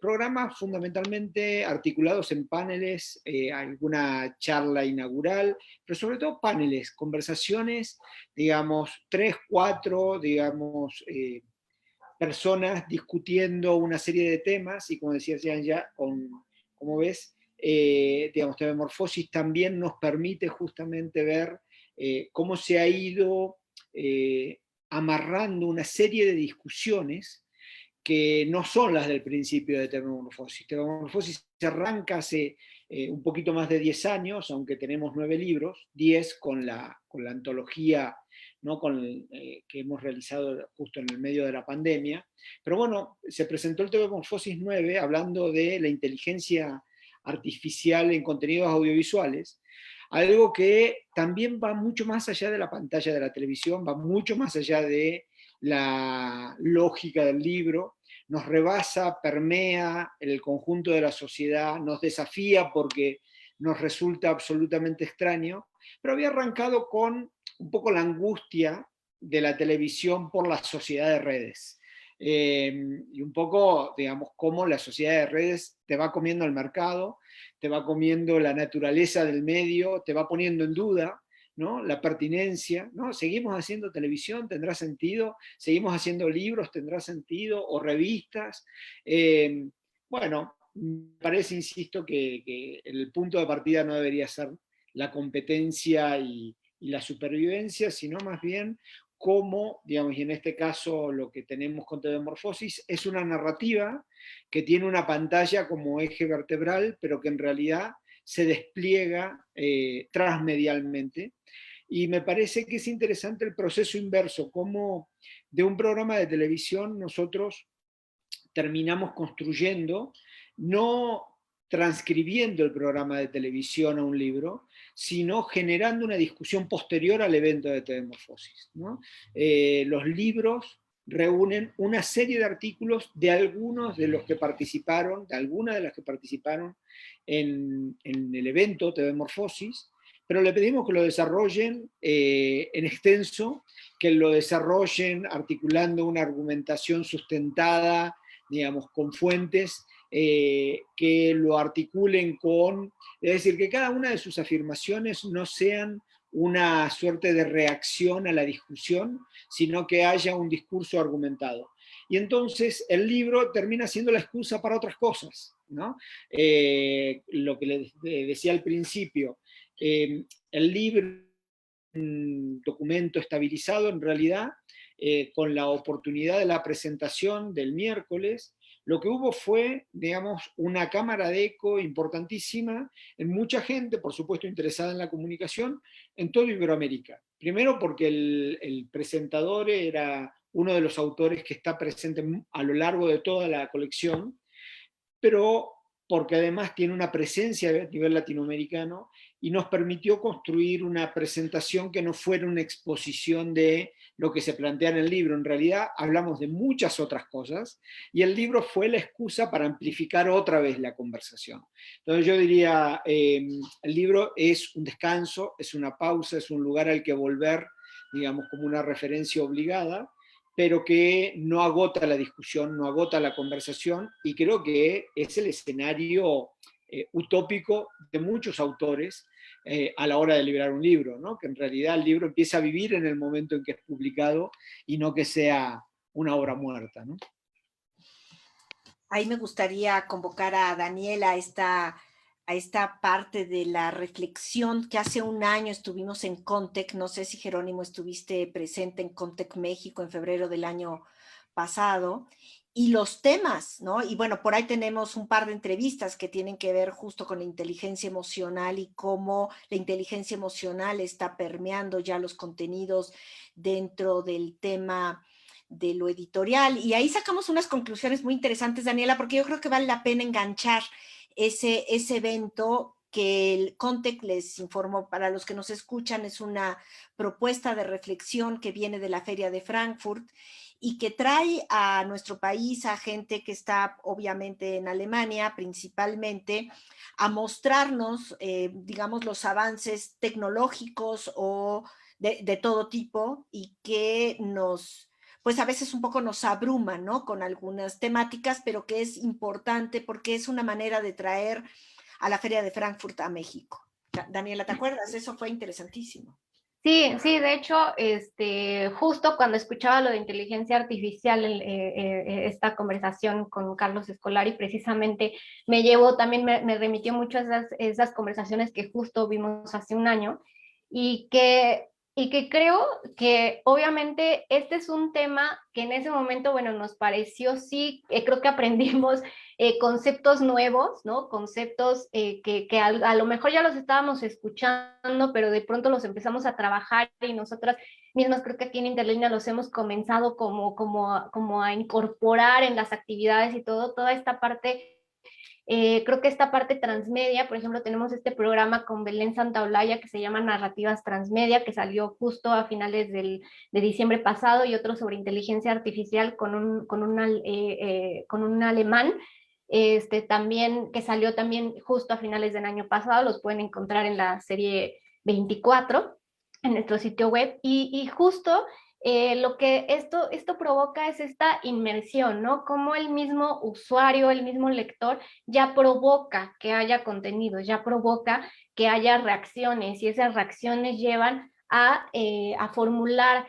programas fundamentalmente articulados en paneles, alguna charla inaugural, pero sobre todo paneles, conversaciones, digamos, 3, 4, digamos, personas discutiendo una serie de temas, y como decía ya, como ves, digamos, TV-Morfosis también nos permite justamente ver cómo se ha ido amarrando una serie de discusiones que no son las del principio de TV-Morfosis. TV-Morfosis se arranca hace un poquito más de 10 años, aunque tenemos 9 libros, 10 con la antología, ¿no? Que hemos realizado justo en el medio de la pandemia. Pero bueno, se presentó el TV-Morfosis 9 hablando de la inteligencia artificial en contenidos audiovisuales, algo que también va mucho más allá de la pantalla de la televisión, va mucho más allá de la lógica del libro, nos rebasa, permea el conjunto de la sociedad, nos desafía porque nos resulta absolutamente extraño, pero había arrancado con un poco la angustia de la televisión por la sociedad de redes. Y un poco, digamos, cómo la sociedad de redes te va comiendo el mercado, te va comiendo la naturaleza del medio, te va poniendo en duda, ¿no? La pertinencia, ¿no? ¿Seguimos haciendo televisión? ¿Tendrá sentido? ¿Seguimos haciendo libros? ¿Tendrá sentido? ¿O revistas? Bueno, me parece, insisto, que el punto de partida no debería ser la competencia y la supervivencia, sino más bien cómo, digamos, y en este caso lo que tenemos con TV-Morfosis es una narrativa que tiene una pantalla como eje vertebral, pero que en realidad se despliega transmedialmente. Y me parece que es interesante el proceso inverso, cómo de un programa de televisión nosotros terminamos construyendo, no transcribiendo el programa de televisión a un libro, sino generando una discusión posterior al evento de TV Morfosis, ¿no? Los libros reúnen una serie de artículos de algunos de los que participaron, de algunas de las que participaron en el evento TV Morfosis, pero le pedimos que lo desarrollen en extenso, que lo desarrollen articulando una argumentación sustentada, digamos, con fuentes, que lo articulen con, es decir, que cada una de sus afirmaciones no sean una suerte de reacción a la discusión, sino que haya un discurso argumentado. Y entonces el libro termina siendo la excusa para otras cosas, ¿no? Lo que les decía al principio, el libro, un documento estabilizado en realidad, con la oportunidad de la presentación del miércoles, lo que hubo fue, digamos, una cámara de eco importantísima en mucha gente, por supuesto interesada en la comunicación, en toda Iberoamérica. Primero porque el presentador era uno de los autores que está presente a lo largo de toda la colección, pero porque además tiene una presencia a nivel latinoamericano y nos permitió construir una presentación que no fuera una exposición de lo que se plantea en el libro. En realidad hablamos de muchas otras cosas y el libro fue la excusa para amplificar otra vez la conversación. Entonces yo diría, el libro es un descanso, es una pausa, es un lugar al que volver, digamos, como una referencia obligada, pero que no agota la discusión, no agota la conversación, y creo que es el escenario utópico de muchos autores a la hora de liberar un libro, ¿no? Que en realidad el libro empieza a vivir en el momento en que es publicado y no que sea una obra muerta, ¿no? Ahí me gustaría convocar a Daniela a esta parte de la reflexión que hace un año estuvimos en Contec. No sé si Jerónimo estuviste presente en Contec México en febrero del año pasado, y los temas, ¿no? Y bueno, por ahí tenemos un par de entrevistas que tienen que ver justo con la inteligencia emocional y cómo la inteligencia emocional está permeando ya los contenidos dentro del tema de lo editorial. Y ahí sacamos unas conclusiones muy interesantes, Daniela, porque yo creo que vale la pena enganchar ese evento que el Contec, les informó, para los que nos escuchan, es una propuesta de reflexión que viene de la Feria de Frankfurt y que trae a nuestro país a gente que está obviamente en Alemania principalmente, a mostrarnos, digamos, los avances tecnológicos o de todo tipo, y que nos, pues a veces un poco nos abruma, ¿no? Con algunas temáticas, pero que es importante porque es una manera de traer a la Feria de Frankfurt a México. Daniela, ¿te acuerdas? Eso fue interesantísimo. Sí, sí, de hecho, justo cuando escuchaba lo de inteligencia artificial, esta conversación con Carlos Escolari, precisamente me llevó, también me remitió mucho a esas conversaciones que justo vimos hace un año, y que creo que obviamente este es un tema que en ese momento, bueno, nos pareció, sí, creo que aprendimos conceptos nuevos, ¿no? Conceptos que a lo mejor ya los estábamos escuchando, pero de pronto los empezamos a trabajar, y nosotras mismas creo que aquí en Interlínea los hemos comenzado como a incorporar en las actividades y toda esta parte. Creo que esta parte transmedia, por ejemplo, tenemos este programa con Belén Santaolalla que se llama Narrativas Transmedia, que salió justo a finales de diciembre pasado, y otro sobre inteligencia artificial con un alemán, también, que salió también justo a finales del año pasado. Los pueden encontrar en la serie 24 en nuestro sitio web, y justo lo que esto provoca es esta inmersión, ¿no? Como el mismo usuario, el mismo lector ya provoca que haya contenido, ya provoca que haya reacciones, y esas reacciones llevan a formular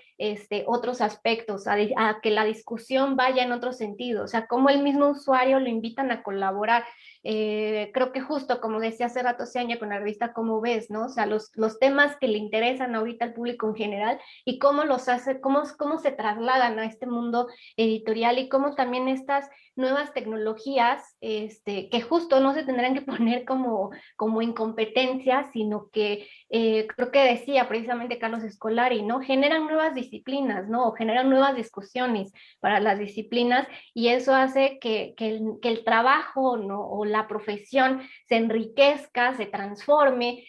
otros aspectos, a que la discusión vaya en otro sentido, o sea, cómo el mismo usuario lo invitan a colaborar. Creo que justo como decía hace rato Seña con la revista Cómo Ves, ¿no? O sea, los temas que le interesan ahorita al público en general y cómo los hace, cómo se trasladan a este mundo editorial y cómo también estas nuevas tecnologías, que justo no se tendrán que poner como incompetencia, sino que creo que decía precisamente Carlos Escolari, ¿no? Generan nuevas disciplinas, ¿no? O generan nuevas discusiones para las disciplinas y eso hace que el trabajo, ¿no? O la profesión se enriquezca, se transforme,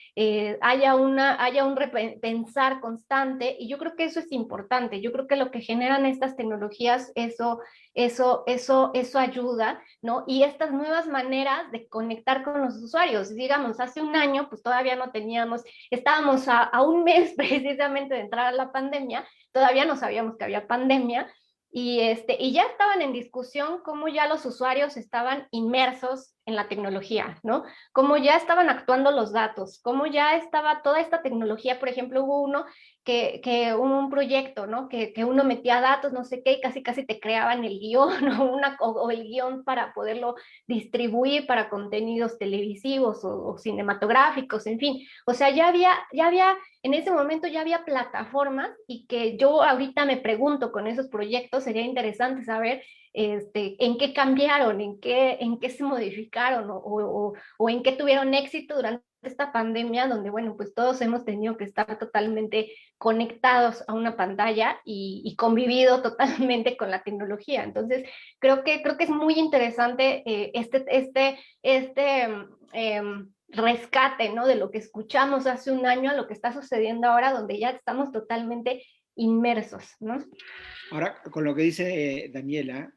haya un repensar constante y yo creo que eso es importante. Yo creo que lo que generan estas tecnologías, eso ayuda, ¿no? Y estas nuevas maneras de conectar con los usuarios. Digamos, hace un año, pues todavía no teníamos, estábamos a un mes precisamente de entrar a la pandemia, todavía no sabíamos que había pandemia, y ya estaban en discusión cómo ya los usuarios estaban inmersos en la tecnología, ¿no? Cómo ya estaban actuando los datos, cómo ya estaba toda esta tecnología. Por ejemplo, hubo uno hubo un proyecto, ¿no? Que uno metía datos, no sé qué, y casi te creaban el guión o el guión para poderlo distribuir para contenidos televisivos o cinematográficos, en fin. O sea, en ese momento ya había plataformas y que yo ahorita me pregunto con esos proyectos, sería interesante saber en qué cambiaron, en qué se modificaron o en qué tuvieron éxito durante esta pandemia, donde, bueno, pues todos hemos tenido que estar totalmente conectados a una pantalla y convivido totalmente con la tecnología. Entonces, creo que es muy interesante rescate, ¿no? De lo que escuchamos hace un año a lo que está sucediendo ahora, donde ya estamos totalmente inmersos, ¿no? Ahora, con lo que dice Daniela,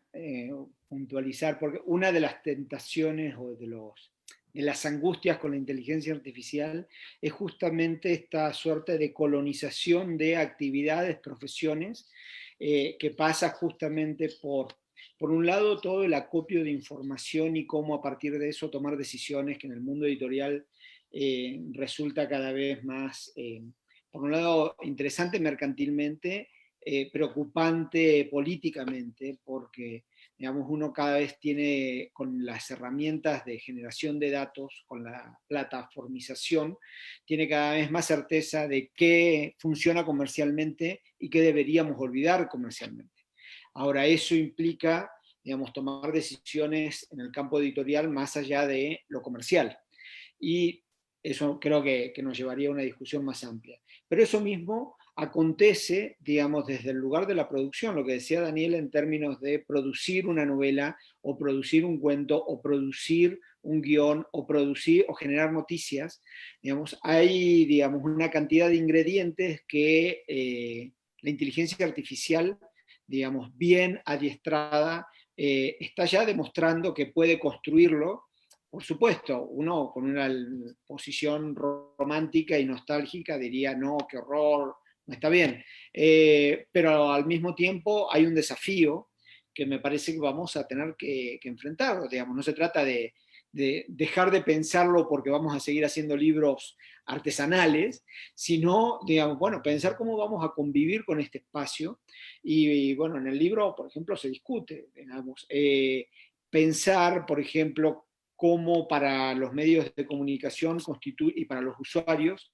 puntualizar, porque una de las tentaciones o de las angustias con la inteligencia artificial es justamente esta suerte de colonización de actividades, profesiones, que pasa justamente por un lado, todo el acopio de información y cómo a partir de eso tomar decisiones que en el mundo editorial resulta cada vez más, por un lado, interesante mercantilmente, preocupante políticamente, porque digamos, uno cada vez tiene, con las herramientas de generación de datos, con la plataformización, tiene cada vez más certeza de qué funciona comercialmente y qué deberíamos olvidar comercialmente. Ahora, eso implica, digamos, tomar decisiones en el campo editorial más allá de lo comercial. Y eso creo que nos llevaría a una discusión más amplia. Pero eso mismo acontece, digamos, desde el lugar de la producción, lo que decía Daniel en términos de producir una novela, o producir un cuento, o producir un guión, o producir o generar noticias. Digamos, hay, digamos, una cantidad de ingredientes que la inteligencia artificial, digamos, bien adiestrada, está ya demostrando que puede construirlo. Por supuesto, uno con una posición romántica y nostálgica diría, no, qué horror, no está bien. Pero al mismo tiempo hay un desafío que me parece que vamos a tener que enfrentar. Digamos, no se trata de dejar de pensarlo porque vamos a seguir haciendo libros artesanales, sino, digamos, bueno, pensar cómo vamos a convivir con este espacio. Y bueno, en el libro, por ejemplo, se discute, digamos, pensar, por ejemplo, cómo para los medios de comunicación constituye, y para los usuarios,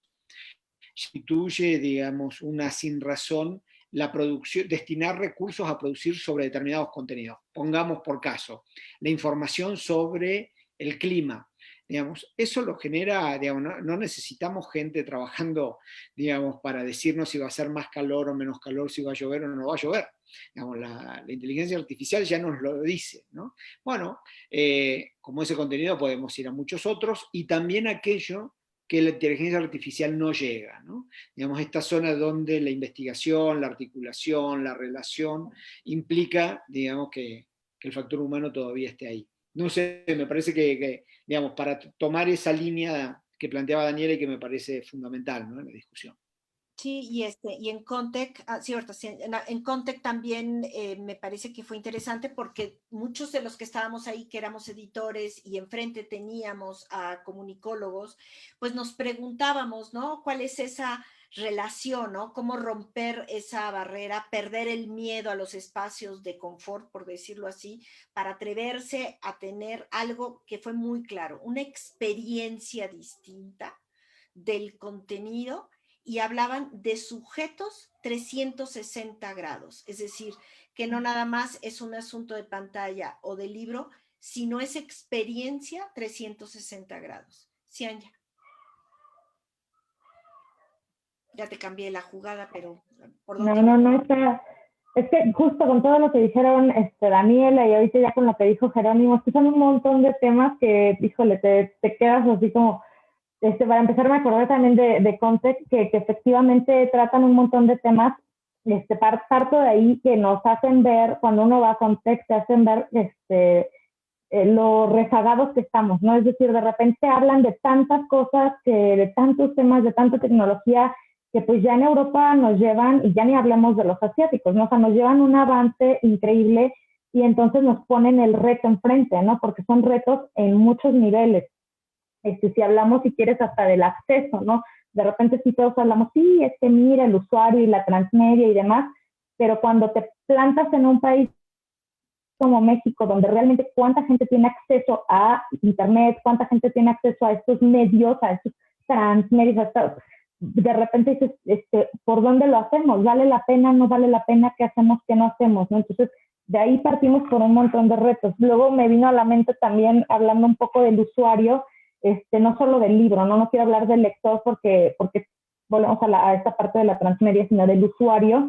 constituye, digamos, una sinrazón la producción, destinar recursos a producir sobre determinados contenidos. Pongamos por caso, la información sobre el clima. Digamos, eso lo genera, digamos, no necesitamos gente trabajando, digamos, para decirnos si va a ser más calor o menos calor, si va a llover o no va a llover. Digamos, la inteligencia artificial ya nos lo dice, ¿no? Bueno, como ese contenido podemos ir a muchos otros y también aquello que la inteligencia artificial no llega, ¿no? Digamos, esta zona donde la investigación, la articulación, la relación implica, digamos, que el factor humano todavía esté ahí. No sé, me parece que digamos, para tomar esa línea que planteaba Daniela y que me parece fundamental, ¿no?, en la discusión. Sí, y en Contec, cierto, sí, en Contec también me parece que fue interesante porque muchos de los que estábamos ahí, que éramos editores y enfrente teníamos a comunicólogos, pues nos preguntábamos, ¿no? ¿Cuál es esa relación, ¿no? Cómo romper esa barrera, perder el miedo a los espacios de confort, por decirlo así, para atreverse a tener algo que fue muy claro, una experiencia distinta del contenido, y hablaban de sujetos 360 grados, es decir, que no nada más es un asunto de pantalla o de libro, sino es experiencia 360 grados. Sí, Anja. Ya te cambié la jugada, pero ¿por dónde iba? No, está. Es que justo con todo lo que dijeron Daniela y ahorita ya con lo que dijo Jerónimo, que son un montón de temas que, híjole, te quedas así como, para empezar me acordé también de Context, que efectivamente tratan un montón de temas, parto de ahí que nos hacen ver, cuando uno va a Context, te hacen ver lo rezagados que estamos, ¿no? Es decir, de repente hablan de tantas cosas, de tantos temas, de tanta tecnología, que pues ya en Europa nos llevan, y ya ni hablamos de los asiáticos, ¿no? O sea, nos llevan un avance increíble y entonces nos ponen el reto enfrente, ¿no? Porque son retos en muchos niveles. Si hablamos, si quieres, hasta del acceso, ¿no? De repente sí todos hablamos, sí, mira, el usuario y la transmedia y demás, pero cuando te plantas en un país como México, donde realmente cuánta gente tiene acceso a Internet, cuánta gente tiene acceso a estos medios, a estos transmedios, de repente dices, ¿por dónde lo hacemos? ¿Vale la pena? ¿No vale la pena? ¿Qué hacemos? ¿Qué no hacemos? ¿No? Entonces, de ahí partimos por un montón de retos. Luego me vino a la mente también, hablando un poco del usuario, no solo del libro, no quiero hablar del lector porque volvemos a esta parte de la transmedia, sino del usuario,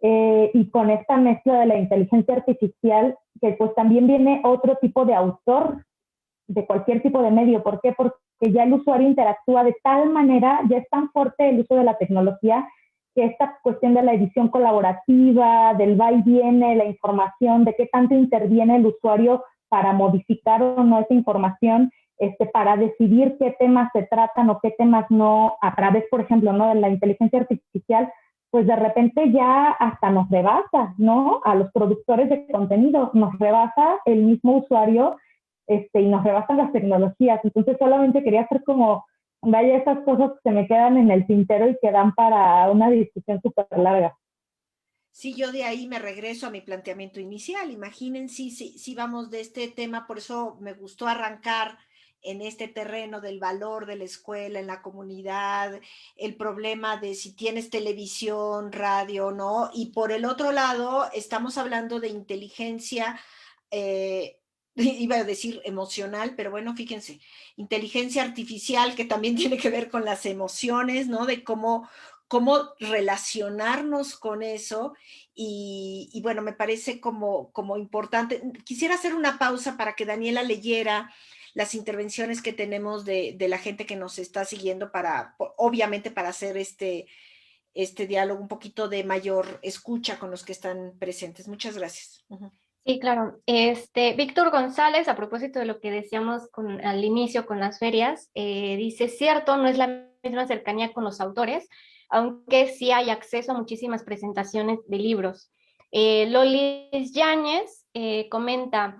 y con esta mezcla de la inteligencia artificial, que pues también viene otro tipo de autor de cualquier tipo de medio. ¿Por qué? Porque ya el usuario interactúa de tal manera, ya es tan fuerte el uso de la tecnología, que esta cuestión de la edición colaborativa, del va y viene, la información, de qué tanto interviene el usuario para modificar o no esa información, para decidir qué temas se tratan o qué temas no, a través, por ejemplo, ¿no?, de la inteligencia artificial, pues de repente ya hasta nos rebasa, ¿no? A los productores de contenido, nos rebasa el mismo usuario, y nos rebasan las tecnologías. Entonces solamente quería hacer como, vaya, esas cosas que se me quedan en el tintero y que dan para una discusión súper larga. Sí, yo de ahí me regreso a mi planteamiento inicial. Imaginen si vamos de este tema, por eso me gustó arrancar en este terreno del valor de la escuela en la comunidad, el problema de si tienes televisión, radio o no, y por el otro lado estamos hablando de inteligencia, iba a decir emocional, pero bueno, fíjense, inteligencia artificial que también tiene que ver con las emociones, ¿no? De cómo relacionarnos con eso, y bueno, me parece como importante. Quisiera hacer una pausa para que Daniela leyera las intervenciones que tenemos de la gente que nos está siguiendo, obviamente para hacer este diálogo un poquito de mayor escucha con los que están presentes. Muchas gracias. Sí, claro. Víctor González, a propósito de lo que decíamos al inicio con las ferias, dice, cierto, no es la misma cercanía con los autores, aunque sí hay acceso a muchísimas presentaciones de libros. Lolis Yáñez comenta,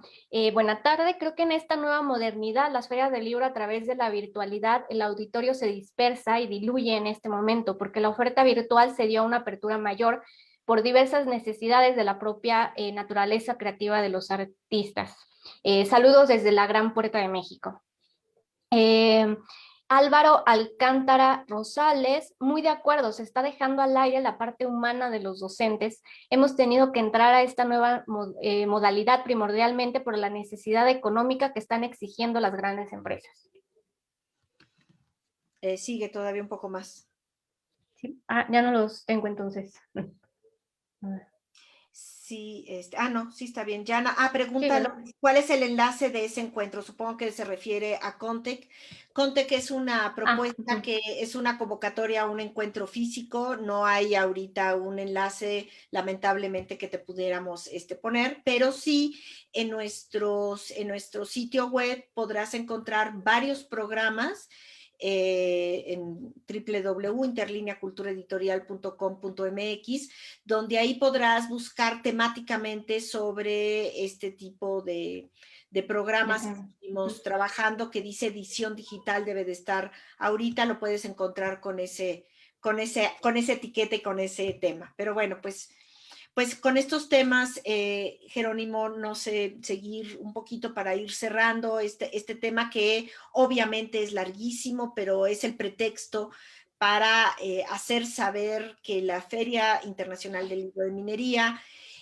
buena tarde, creo que en esta nueva modernidad, las ferias del libro a través de la virtualidad, el auditorio se dispersa y diluye en este momento, porque la oferta virtual se dio a una apertura mayor por diversas necesidades de la propia naturaleza creativa de los artistas. Saludos desde la Gran Puerta de México. Álvaro Alcántara Rosales, muy de acuerdo, se está dejando al aire la parte humana de los docentes. Hemos tenido que entrar a esta nueva modalidad primordialmente por la necesidad económica que están exigiendo las grandes empresas. Sigue todavía un poco más. ¿Sí? Ya no los tengo entonces. Sí, no, sí está bien. Yana, pregunta, Sí, ¿cuál es el enlace de ese encuentro? Supongo que se refiere a Contec. Contec es una propuesta que es una convocatoria a un encuentro físico. No hay ahorita un enlace, lamentablemente, que te pudiéramos poner, pero sí en nuestro sitio web podrás encontrar varios programas en www.interlineaculturaeditorial.com.mx, donde ahí podrás buscar temáticamente sobre este tipo de programas que estuvimos trabajando, que dice edición digital debe de estar ahorita, lo puedes encontrar con ese con esa etiqueta y con ese tema. Pero bueno, pues con estos temas, Jerónimo, no sé, seguir un poquito para ir cerrando este tema que obviamente es larguísimo, pero es el pretexto para hacer saber que la Feria Internacional del Libro de Minería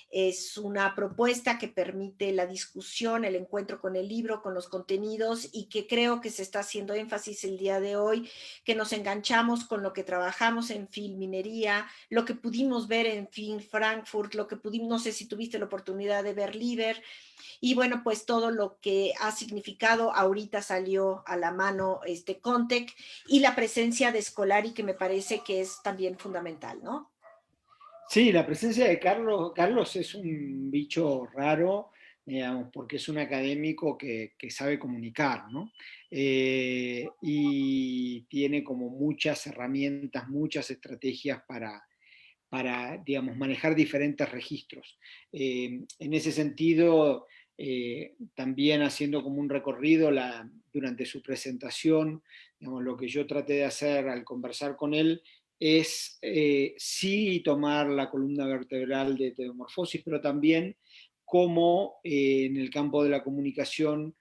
es una propuesta que permite la discusión, el encuentro con el libro, con los contenidos, y que creo que se está haciendo énfasis el día de hoy, que nos enganchamos con lo que trabajamos en Filminería, lo que pudimos ver en Film Frankfurt, lo que pudimos, no sé si tuviste la oportunidad de ver Liber, y bueno, pues todo lo que ha significado. Ahorita salió a la mano Contec y la presencia de Scolari, que me parece que es también fundamental, ¿no? Sí, la presencia de Carlos es un bicho raro, digamos, porque es un académico que sabe comunicar, ¿no? Y tiene como muchas herramientas, muchas estrategias para digamos, manejar diferentes registros. En ese sentido, también haciendo como un recorrido durante su presentación, digamos, lo que yo traté de hacer al conversar con él es sí tomar la columna vertebral de Pteomorfosis, pero también cómo en el campo de la comunicación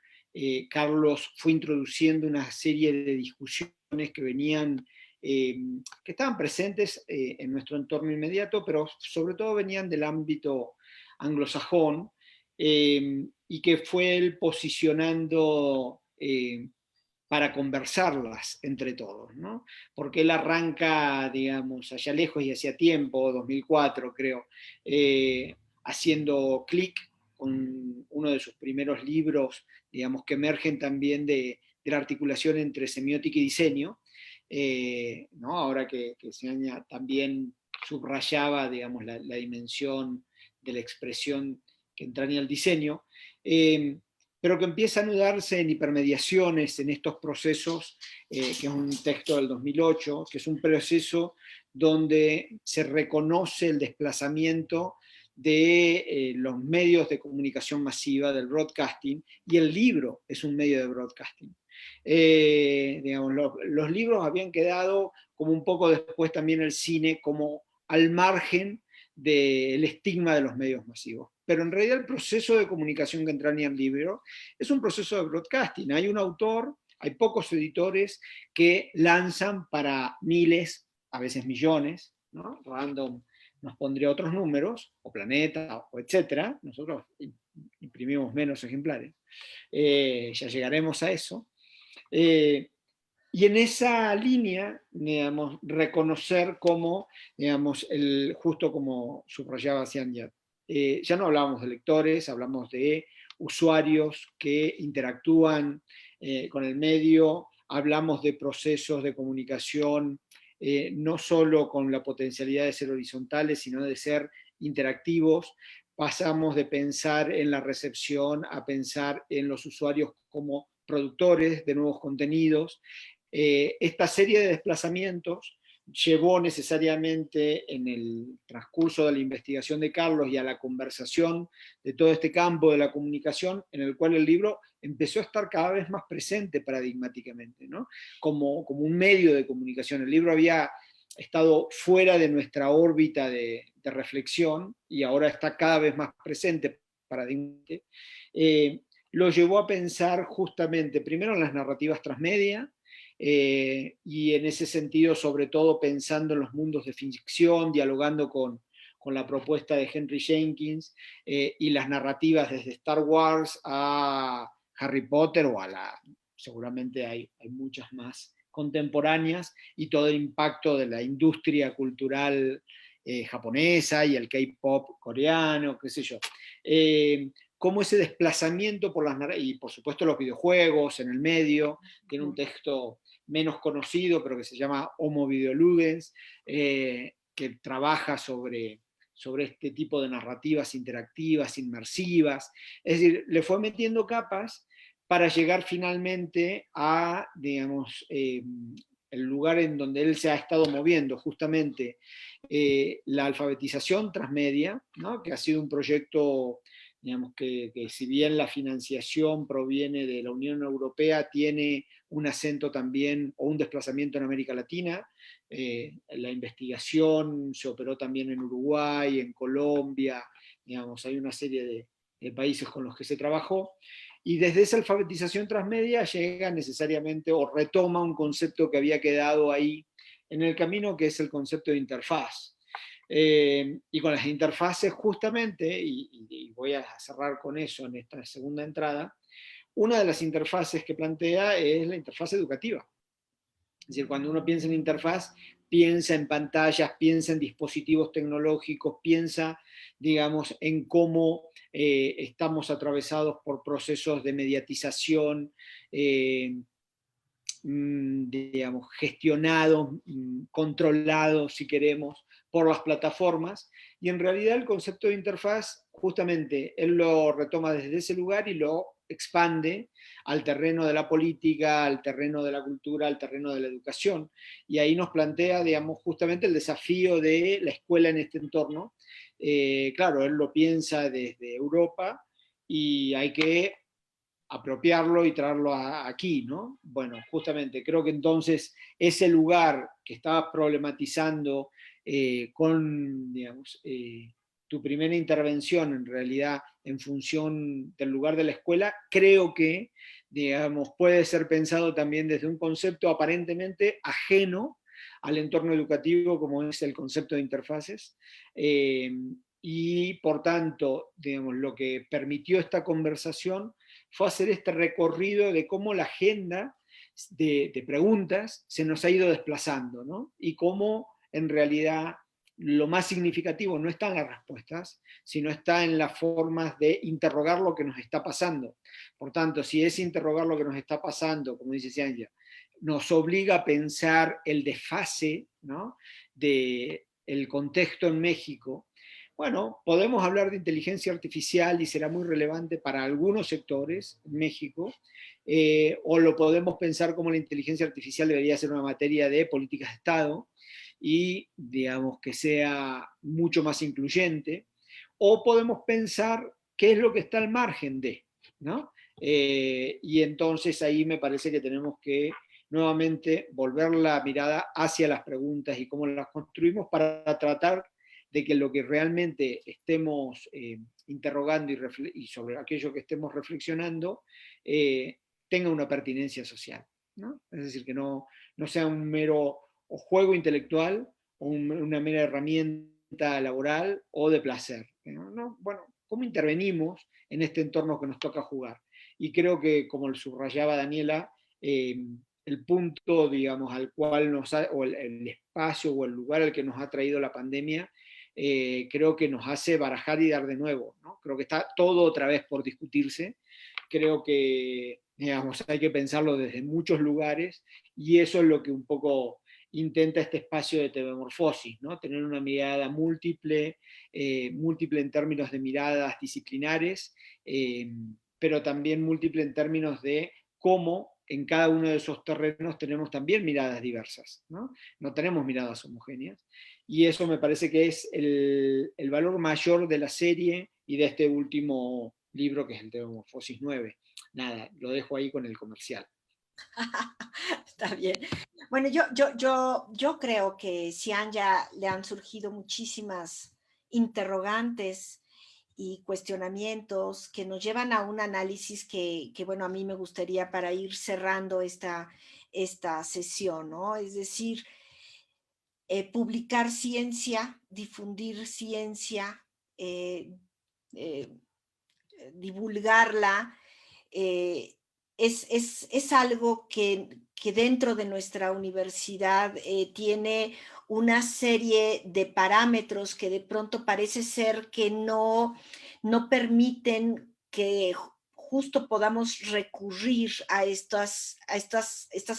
Carlos fue introduciendo una serie de discusiones que venían, que estaban presentes en nuestro entorno inmediato, pero sobre todo venían del ámbito anglosajón, y que fue él posicionando para conversarlas entre todos, ¿no? Porque él arranca, digamos, allá lejos y hacía tiempo, 2004 creo, haciendo clic con uno de sus primeros libros, digamos, que emergen también de la articulación entre semiótica y diseño, ¿no? Ahora que Seaña también subrayaba, digamos, la dimensión de la expresión que entraña el diseño, pero que empieza a anudarse en hipermediaciones, en estos procesos, que es un texto del 2008, que es un proceso donde se reconoce el desplazamiento de los medios de comunicación masiva, del broadcasting, y el libro es un medio de broadcasting. Digamos, los libros habían quedado, como un poco después también el cine, como al margen del estigma de los medios masivos. Pero en realidad el proceso de comunicación que entraña el libro es un proceso de broadcasting. Hay un autor, hay pocos editores que lanzan para miles, a veces millones, ¿no? Random nos pondría otros números, o Planeta, o etcétera. Nosotros imprimimos menos ejemplares. Ya llegaremos a eso. Y en esa línea, digamos, reconocer cómo, digamos, justo como subrayaba Cianya, ya no hablamos de lectores, hablamos de usuarios que interactúan con el medio, hablamos de procesos de comunicación, no solo con la potencialidad de ser horizontales, sino de ser interactivos. Pasamos de pensar en la recepción a pensar en los usuarios como productores de nuevos contenidos. Esta serie de desplazamientos llevó necesariamente en el transcurso de la investigación de Carlos y a la conversación de todo este campo de la comunicación, en el cual el libro empezó a estar cada vez más presente paradigmáticamente, ¿no? Como un medio de comunicación. El libro había estado fuera de nuestra órbita de reflexión y ahora está cada vez más presente paradigmáticamente. Lo llevó a pensar justamente primero en las narrativas transmedia, y en ese sentido sobre todo pensando en los mundos de ficción, dialogando con la propuesta de Henry Jenkins, y las narrativas desde Star Wars a Harry Potter, o seguramente hay muchas más contemporáneas, y todo el impacto de la industria cultural japonesa y el K-pop coreano, qué sé yo. Cómo ese desplazamiento por y por supuesto los videojuegos en el medio, tiene un texto menos conocido, pero que se llama Homo Videoludens, que trabaja sobre este tipo de narrativas interactivas, inmersivas. Es decir, le fue metiendo capas para llegar finalmente a, digamos, el lugar en donde él se ha estado moviendo, justamente la alfabetización transmedia, ¿no? Que ha sido un proyecto, digamos, que si bien la financiación proviene de la Unión Europea, tiene un acento también o un desplazamiento en América Latina. La investigación se operó también en Uruguay, en Colombia, digamos, hay una serie de países con los que se trabajó. Y desde esa alfabetización transmedia llega necesariamente o retoma un concepto que había quedado ahí en el camino, que es el concepto de interfaz. Y con las interfaces justamente, y voy a cerrar con eso en esta segunda entrada, una de las interfaces que plantea es la interfaz educativa. Es decir, cuando uno piensa en interfaz, piensa en pantallas, piensa en dispositivos tecnológicos, piensa, digamos, en cómo estamos atravesados por procesos de mediatización, digamos, gestionados, controlados, si queremos, por las plataformas, y en realidad el concepto de interfaz, justamente, él lo retoma desde ese lugar y lo expande al terreno de la política, al terreno de la cultura, al terreno de la educación, y ahí nos plantea, digamos, justamente el desafío de la escuela en este entorno. Claro, él lo piensa desde Europa, y hay que apropiarlo y traerlo aquí, ¿no? Bueno, justamente creo que entonces ese lugar que estabas problematizando con, digamos, tu primera intervención en realidad en función del lugar de la escuela, creo que, digamos, puede ser pensado también desde un concepto aparentemente ajeno al entorno educativo como es el concepto de interfaces. Y por tanto, digamos, lo que permitió esta conversación fue hacer este recorrido de cómo la agenda de preguntas se nos ha ido desplazando, ¿no? Y cómo en realidad lo más significativo no está en las respuestas, sino está en las formas de interrogar lo que nos está pasando. Por tanto, si es interrogar lo que nos está pasando, como dice Cianya, nos obliga a pensar el desfase, ¿no?, del contexto en México. Bueno, podemos hablar de inteligencia artificial y será muy relevante para algunos sectores en México, o lo podemos pensar como la inteligencia artificial debería ser una materia de políticas de Estado y, digamos, que sea mucho más incluyente, o podemos pensar qué es lo que está al margen de, ¿no? Y entonces ahí me parece que tenemos que nuevamente volver la mirada hacia las preguntas y cómo las construimos para tratar de que lo que realmente estemos interrogando y sobre aquello que estemos reflexionando tenga una pertinencia social, ¿no? Es decir, que no sea un mero o juego intelectual o una mera herramienta laboral o de placer, ¿no? Bueno, ¿cómo intervenimos en este entorno que nos toca jugar? Y creo que, como lo subrayaba Daniela, el punto, digamos, al cual o el espacio o el lugar al que nos ha traído la pandemia, creo que nos hace barajar y dar de nuevo, ¿no? Creo que está todo otra vez por discutirse, creo que, digamos, hay que pensarlo desde muchos lugares, y eso es lo que un poco intenta este espacio de Tebemorfosis, ¿no? Tener una mirada múltiple, múltiple en términos de miradas disciplinares, pero también múltiple en términos de cómo en cada uno de esos terrenos tenemos también miradas diversas, ¿no? No tenemos miradas homogéneas, y eso me parece que es el valor mayor de la serie y de este último libro, que es el Tebemorfosis 9. Nada, lo dejo ahí con el comercial. Está bien. Bueno, yo creo que Cianya le han surgido muchísimas interrogantes y cuestionamientos que nos llevan a un análisis que, bueno, a mí me gustaría para ir cerrando esta sesión, ¿no? Es decir, publicar ciencia, difundir ciencia, eh, eh, divulgarla, es algo que dentro de nuestra universidad tiene una serie de parámetros que de pronto parece ser que no permiten que justo podamos recurrir a estas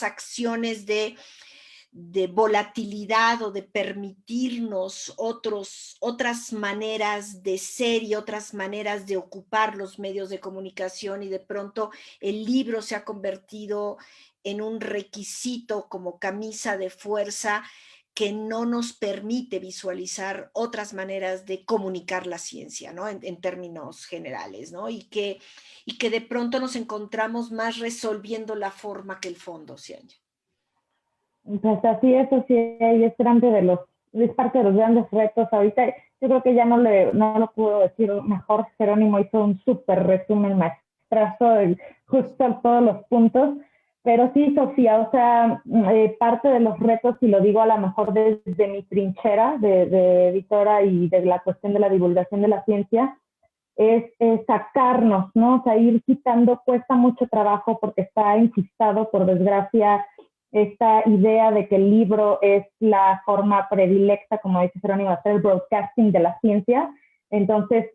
acciones de volatilidad o de permitirnos otras maneras de ser y otras maneras de ocupar los medios de comunicación, y de pronto el libro se ha convertido en un requisito como camisa de fuerza que no nos permite visualizar otras maneras de comunicar la ciencia, ¿no? En términos generales, ¿no? Y que de pronto nos encontramos más resolviendo la forma que el fondo, Cianya. Pues así es, y es grande es parte de los grandes retos. Ahorita yo creo que ya no lo puedo decir mejor. Jerónimo hizo un súper resumen maestrazo de justo todos los puntos. Pero sí, Sofía, o sea, parte de los retos, y lo digo a lo mejor desde mi trinchera de editora y de la cuestión de la divulgación de la ciencia, es sacarnos, ¿no? O sea, ir quitando cuesta mucho trabajo porque está enquistado, por desgracia, esta idea de que el libro es la forma predilecta, como dice Jerónimo, hacer el broadcasting de la ciencia. Entonces,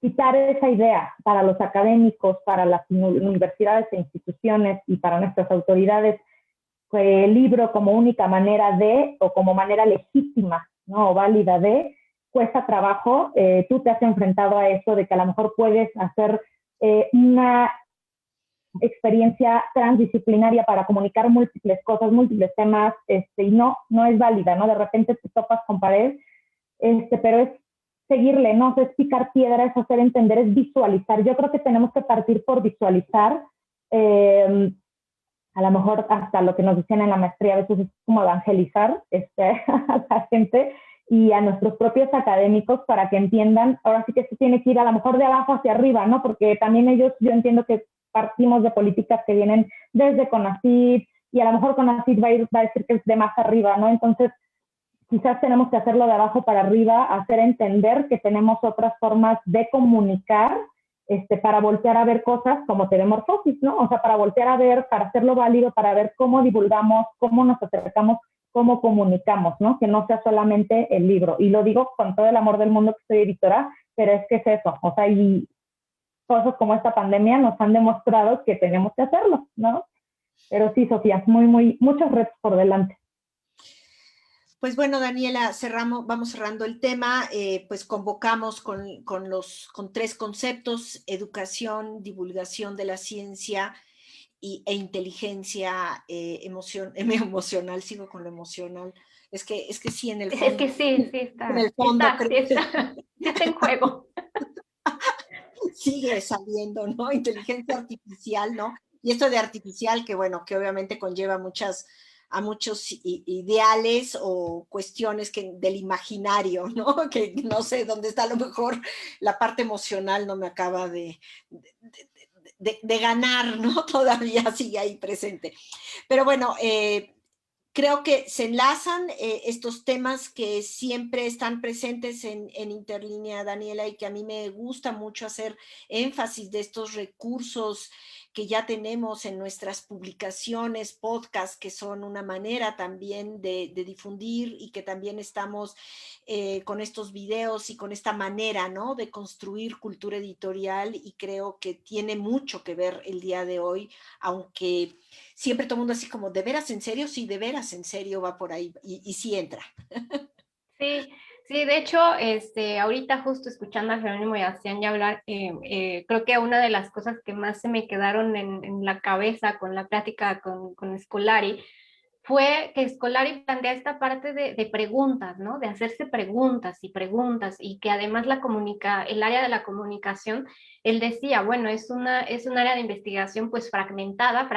quitar esa idea para los académicos, para las universidades e instituciones y para nuestras autoridades, el libro como única manera de, o como manera legítima, ¿no? O válida de, cuesta trabajo. Tú te has enfrentado a eso de que a lo mejor puedes hacer una experiencia transdisciplinaria para comunicar múltiples cosas, múltiples temas, y no es válida, ¿no? De repente te topas con pared, pero es seguirle, no es picar piedra, es hacer entender, es visualizar. Yo creo que tenemos que partir por visualizar. A lo mejor hasta lo que nos decían en la maestría a veces es como evangelizar a la gente y a nuestros propios académicos para que entiendan. Ahora sí que se tiene que ir a lo mejor de abajo hacia arriba, ¿no? Porque también ellos, yo entiendo que partimos de políticas que vienen desde CONACYT, y a lo mejor CONACYT va a decir que es de más arriba, ¿no? Entonces, quizás tenemos que hacerlo de abajo para arriba, hacer entender que tenemos otras formas de comunicar, para voltear a ver cosas como telemorfosis, ¿no? O sea, para voltear a ver, para hacerlo válido, para ver cómo divulgamos, cómo nos acercamos, cómo comunicamos, ¿no? Que no sea solamente el libro. Y lo digo con todo el amor del mundo, que soy editora, pero es que es eso. O sea, y cosas como esta pandemia nos han demostrado que tenemos que hacerlo, ¿no? Pero sí, Sofía, muchos retos por delante. Pues bueno, Daniela, vamos cerrando el tema, pues convocamos con 3 conceptos: educación, divulgación de la ciencia e inteligencia emocional. Sigo con lo emocional. Es que sí, en el fondo. Es que sí está. En el fondo, sí está en juego. Sigue saliendo, ¿no? Inteligencia artificial, ¿no? Y esto de artificial, que bueno, que obviamente conlleva a muchos ideales o cuestiones del imaginario, ¿no? Que no sé dónde está, a lo mejor la parte emocional no me acaba de ganar, ¿no? Todavía sigue ahí presente. Pero bueno, creo que se enlazan estos temas que siempre están presentes en Interlínea, Daniela, y que a mí me gusta mucho hacer énfasis de estos recursos que ya tenemos en nuestras publicaciones, podcasts, que son una manera también de difundir, y que también estamos con estos videos y con esta manera, ¿no?, de construir cultura editorial, y creo que tiene mucho que ver el día de hoy, aunque siempre todo el mundo así como, ¿de veras en serio? Sí, de veras en serio va por ahí, y sí entra. Sí, de hecho, ahorita justo escuchando a Jerónimo y a Cianya hablar, creo que una de las cosas que más se me quedaron en la cabeza con la plática con Scolari fue que Scolari plantea esta parte de preguntas, ¿no? De hacerse preguntas y preguntas, y que además el área de la comunicación, él decía, bueno, es un área de investigación pues fragmentada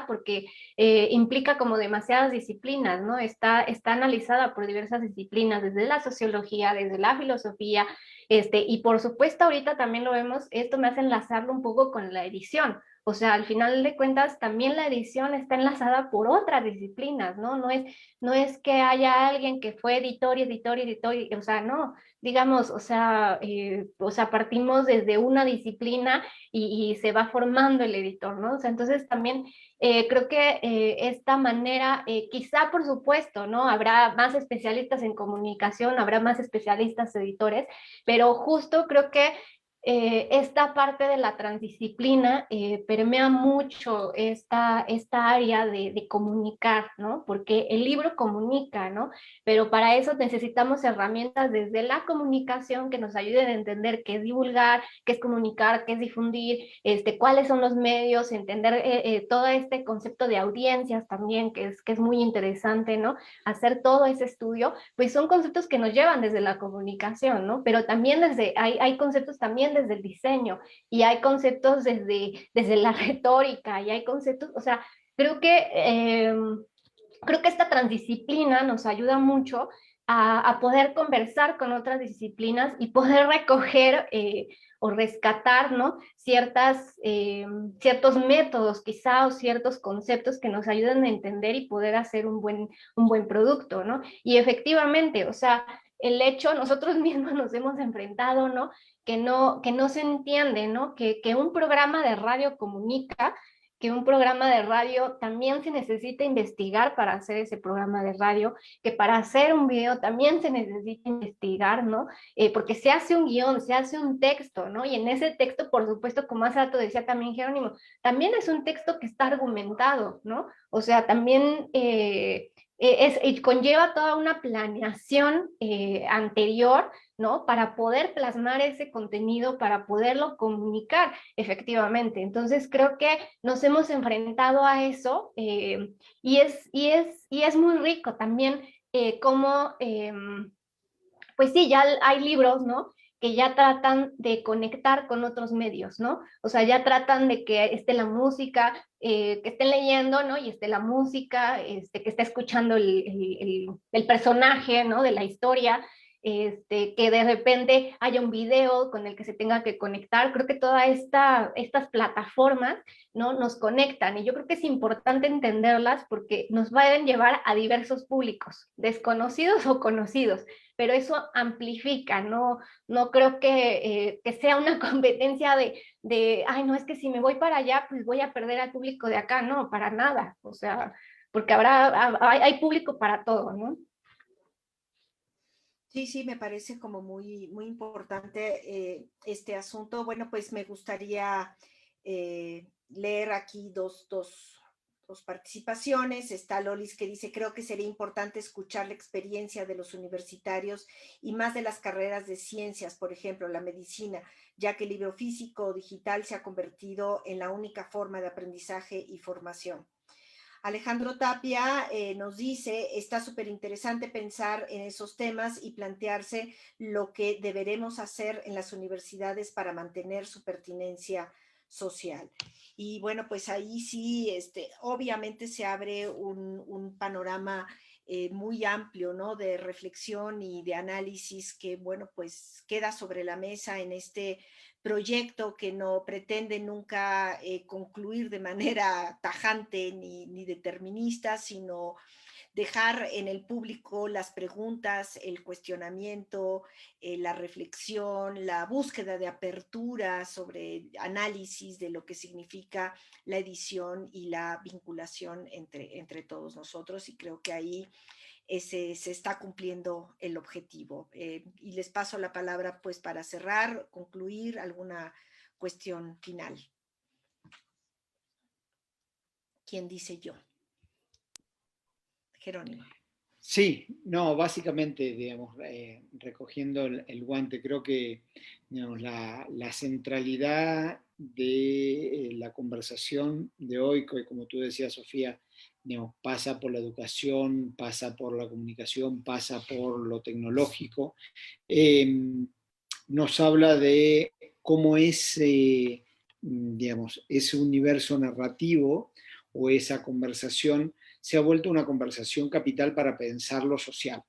porque implica como demasiadas disciplinas, ¿no? Está analizada por diversas disciplinas, desde la sociología, desde la filosofía, y por supuesto ahorita también lo vemos, esto me hace enlazarlo un poco con la edición. O sea, al final de cuentas, también la edición está enlazada por otras disciplinas, ¿no? No es que haya alguien que fue editor, o sea, no, digamos, o sea, partimos desde una disciplina y se va formando el editor, ¿no? O sea, entonces también creo que esta manera, quizá por supuesto, ¿no? Habrá más especialistas en comunicación, habrá más especialistas editores, pero justo creo que esta parte de la transdisciplina permea mucho esta área de comunicar, ¿no? Porque el libro comunica, ¿no? Pero para eso necesitamos herramientas desde la comunicación que nos ayuden a entender qué es divulgar, qué es comunicar, qué es difundir, cuáles son los medios, entender todo este concepto de audiencias también, que es muy interesante, ¿no? Hacer todo ese estudio, pues son conceptos que nos llevan desde la comunicación, ¿no? Pero también hay conceptos también desde el diseño, y hay conceptos desde la retórica, y hay conceptos, o sea, creo que, creo que esta transdisciplina nos ayuda mucho a poder conversar con otras disciplinas y poder recoger o rescatar, ¿no? Ciertos métodos quizá, o ciertos conceptos que nos ayuden a entender y poder hacer un buen producto, ¿no? Y efectivamente, o sea, el hecho, nosotros mismos nos hemos enfrentado, ¿no? Que no se entiende, ¿no? Que un programa de radio comunica, que un programa de radio también se necesita investigar para hacer ese programa de radio, que para hacer un video también se necesita investigar, ¿no? Porque se hace un guión, se hace un texto, ¿no? Y en ese texto, por supuesto, como hace rato decía también Jerónimo, también es un texto que está argumentado, ¿no? O sea, también conlleva toda una planeación anterior, ¿no? Para poder plasmar ese contenido, para poderlo comunicar efectivamente. Entonces creo que nos hemos enfrentado a eso y es muy rico también como, pues sí, ya hay libros, ¿no? Que ya tratan de conectar con otros medios, ¿no? O sea, ya tratan de que esté la música, que estén leyendo, ¿no? Y esté la música, que esté escuchando el personaje, ¿no? De la historia, que de repente haya un video con el que se tenga que conectar. Creo que todas estas plataformas, ¿no? Nos conectan, y yo creo que es importante entenderlas porque nos pueden llevar a diversos públicos, desconocidos o conocidos, pero eso amplifica, no creo que sea una competencia ay, no, es que si me voy para allá, pues voy a perder al público de acá, no, para nada, o sea, porque hay público para todo, ¿no? Sí, sí, me parece como muy, muy importante este asunto. Bueno, pues me gustaría leer aquí dos participaciones. Está Lolis que dice, creo que sería importante escuchar la experiencia de los universitarios y más de las carreras de ciencias, por ejemplo, la medicina, ya que el libro físico o digital se ha convertido en la única forma de aprendizaje y formación. Alejandro Tapia nos dice, está súper interesante pensar en esos temas y plantearse lo que deberemos hacer en las universidades para mantener su pertinencia social. Y bueno, pues ahí sí, obviamente se abre un panorama muy amplio, ¿no? De reflexión y de análisis que, bueno, pues queda sobre la mesa en este proyecto que no pretende nunca concluir de manera tajante ni determinista, sino dejar en el público las preguntas, el cuestionamiento, la reflexión, la búsqueda de apertura sobre análisis de lo que significa la edición y la vinculación entre todos nosotros. Y creo que ahí se está cumpliendo el objetivo. Y les paso la palabra pues para cerrar, concluir alguna cuestión final. ¿Quién dice yo? Jerónimo. Sí, no, básicamente, digamos, recogiendo el guante, creo que digamos, la centralidad de la conversación de hoy, que como tú decías, Sofía, digamos, pasa por la educación, pasa por la comunicación, pasa por lo tecnológico, nos habla de cómo digamos, ese universo narrativo o esa conversación se ha vuelto una conversación capital para pensar lo social.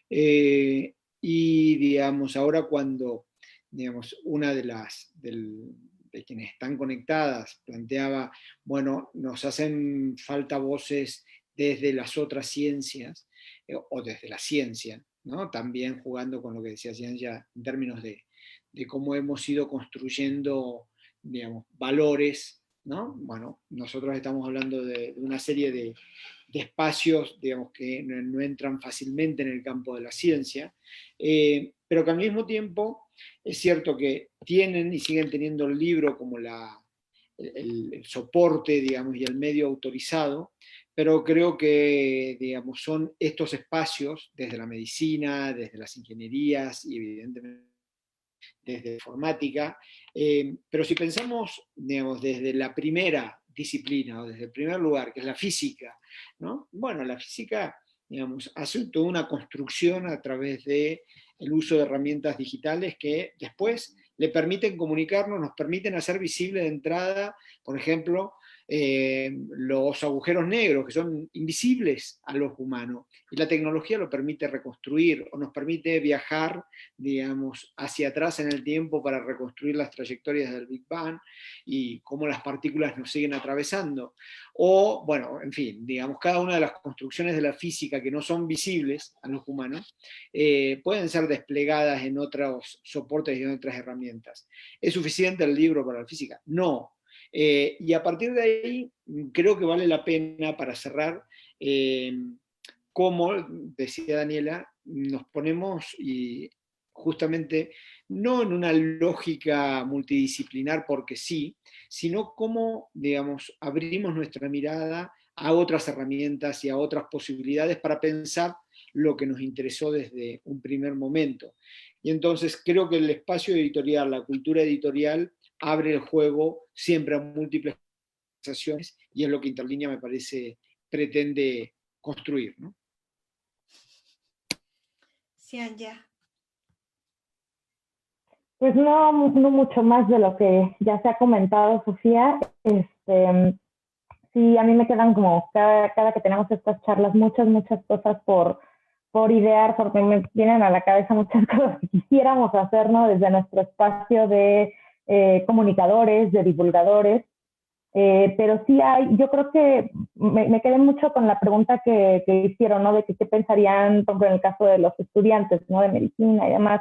Y digamos, ahora cuando digamos, una de quienes están conectadas planteaba, bueno, nos hacen falta voces desde las otras ciencias o desde la ciencia, ¿no? También jugando con lo que decía Ciencia en términos de cómo hemos ido construyendo, digamos, valores, ¿no? Bueno, nosotros estamos hablando de una serie de espacios, digamos, que no entran fácilmente en el campo de la ciencia, pero que al mismo tiempo es cierto que tienen y siguen teniendo el libro como el soporte, digamos, y el medio autorizado, pero creo que, digamos, son estos espacios, desde la medicina, desde las ingenierías y evidentemente desde la informática, pero si pensamos, digamos, desde la primera disciplina o desde el primer lugar, que es la física, ¿no? Bueno, la física, digamos, hace toda una construcción a través del uso de herramientas digitales que después le permiten comunicarnos, nos permiten hacer visible de entrada, por ejemplo, los agujeros negros, que son invisibles a los humanos, y la tecnología lo permite reconstruir, o nos permite viajar, digamos, hacia atrás en el tiempo para reconstruir las trayectorias del Big Bang, y cómo las partículas nos siguen atravesando. O, bueno, en fin, digamos, cada una de las construcciones de la física que no son visibles a los humanos, pueden ser desplegadas en otros soportes y en otras herramientas. ¿Es suficiente el libro para la física? No. Y a partir de ahí, creo que vale la pena, para cerrar, como decía Daniela, nos ponemos y justamente no en una lógica multidisciplinar porque sí, sino cómo, digamos, abrimos nuestra mirada a otras herramientas y a otras posibilidades para pensar lo que nos interesó desde un primer momento. Y entonces creo que el espacio editorial, la cultura editorial, abre el juego siempre a múltiples conversaciones, y es lo que Interlínea, me parece, pretende construir, ¿no? Xianya. Pues no, no mucho más de lo que ya se ha comentado, Sofía. Sí, a mí me quedan como cada que tenemos estas charlas muchas cosas por idear, porque me vienen a la cabeza muchas cosas que quisiéramos hacer, ¿no? Desde nuestro espacio de comunicadores, de divulgadores. Pero sí hay, yo creo que me quedé mucho con la pregunta que hicieron, ¿no? De que qué pensarían, por ejemplo, en el caso de los estudiantes, ¿no? De medicina y demás,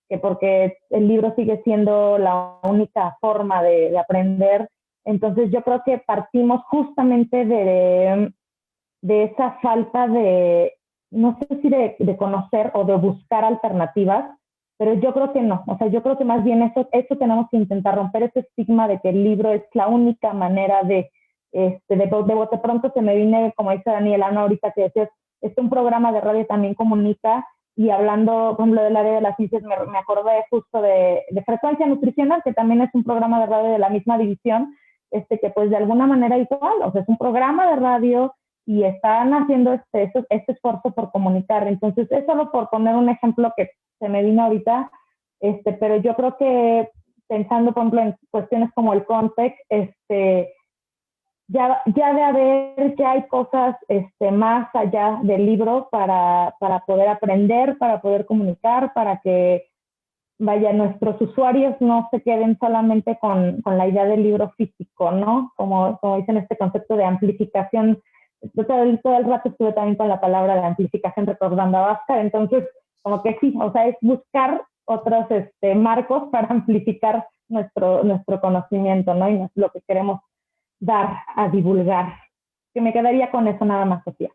que porque el libro sigue siendo la única forma de aprender. Entonces yo creo que partimos justamente de esa falta de, no sé si de conocer o de buscar alternativas, pero yo creo que no. O sea, yo creo que más bien eso tenemos que intentar romper ese estigma de que el libro es la única manera de bote pronto se me viene, como dice Daniela, ¿no? Ahorita que decías, un programa de radio también comunica, y hablando, por ejemplo, del área de las ciencias, me acordé justo de Frecuencia Nutricional, que también es un programa de radio de la misma división, que pues de alguna manera igual, o sea, es un programa de radio y están haciendo este esfuerzo por comunicar. Entonces, es solo por poner un ejemplo que se me vino ahorita, pero yo creo que pensando, por ejemplo, en cuestiones como el context, ya hay cosas más allá del libro para poder aprender, para poder comunicar, para que vaya, nuestros usuarios no se queden solamente con la idea del libro físico, ¿no? Como dicen, este concepto de amplificación. Yo todo el rato estuve también con la palabra de amplificación recordando a Bhaskar, entonces como que sí, o sea, es buscar otros marcos para amplificar nuestro conocimiento, ¿no? Y lo que queremos dar a divulgar. Que me quedaría con eso nada más, Sofía.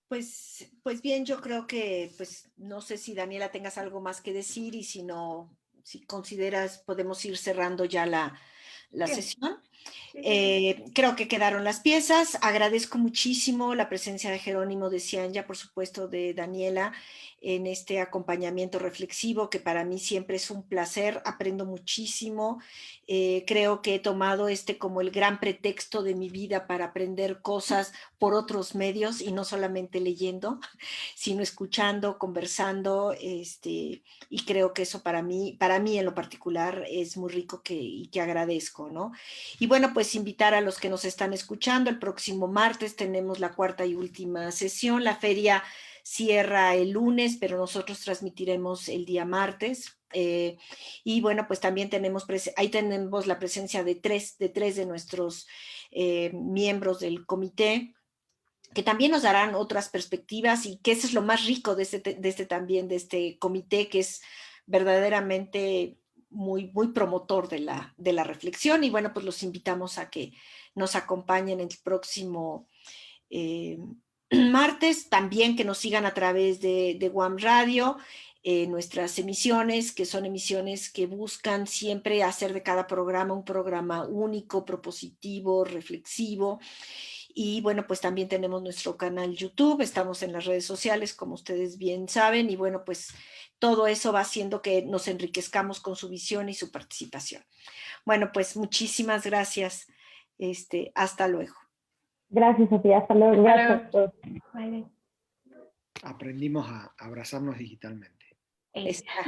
Pues bien, yo creo que, pues no sé si Daniela tengas algo más que decir, y si no, si consideras, podemos ir cerrando ya la Sí. sesión. Sí. Creo que quedaron las piezas. Agradezco muchísimo la presencia de Jerónimo, de Xianya, por supuesto de Daniela, en este acompañamiento reflexivo, que para mí siempre es un placer. Aprendo muchísimo. Creo que he tomado como el gran pretexto de mi vida para aprender cosas por otros medios, y no solamente leyendo, sino escuchando, conversando, y creo que eso para mí en lo particular es muy rico, y que agradezco, ¿no? Y bueno, pues invitar a los que nos están escuchando. El próximo martes tenemos la cuarta y última sesión. La feria cierra el lunes, pero nosotros transmitiremos el día martes. Y bueno, pues también ahí tenemos la presencia de tres de nuestros miembros del comité, que también nos darán otras perspectivas, y que eso es lo más rico de este comité, que es verdaderamente muy, muy promotor de la reflexión. Y bueno, pues los invitamos a que nos acompañen el próximo martes, también que nos sigan a través de WAM Radio. nuestras emisiones, que son emisiones que buscan siempre hacer de cada programa un programa único, propositivo, reflexivo. Y bueno, pues también tenemos nuestro canal YouTube, estamos en las redes sociales, como ustedes bien saben, y bueno, pues todo eso va haciendo que nos enriquezcamos con su visión y su participación. Bueno, pues muchísimas gracias. Hasta luego. Gracias, Sofía. Hasta luego. Hasta Gracias a todos. Bye. Aprendimos a abrazarnos digitalmente. Exacto.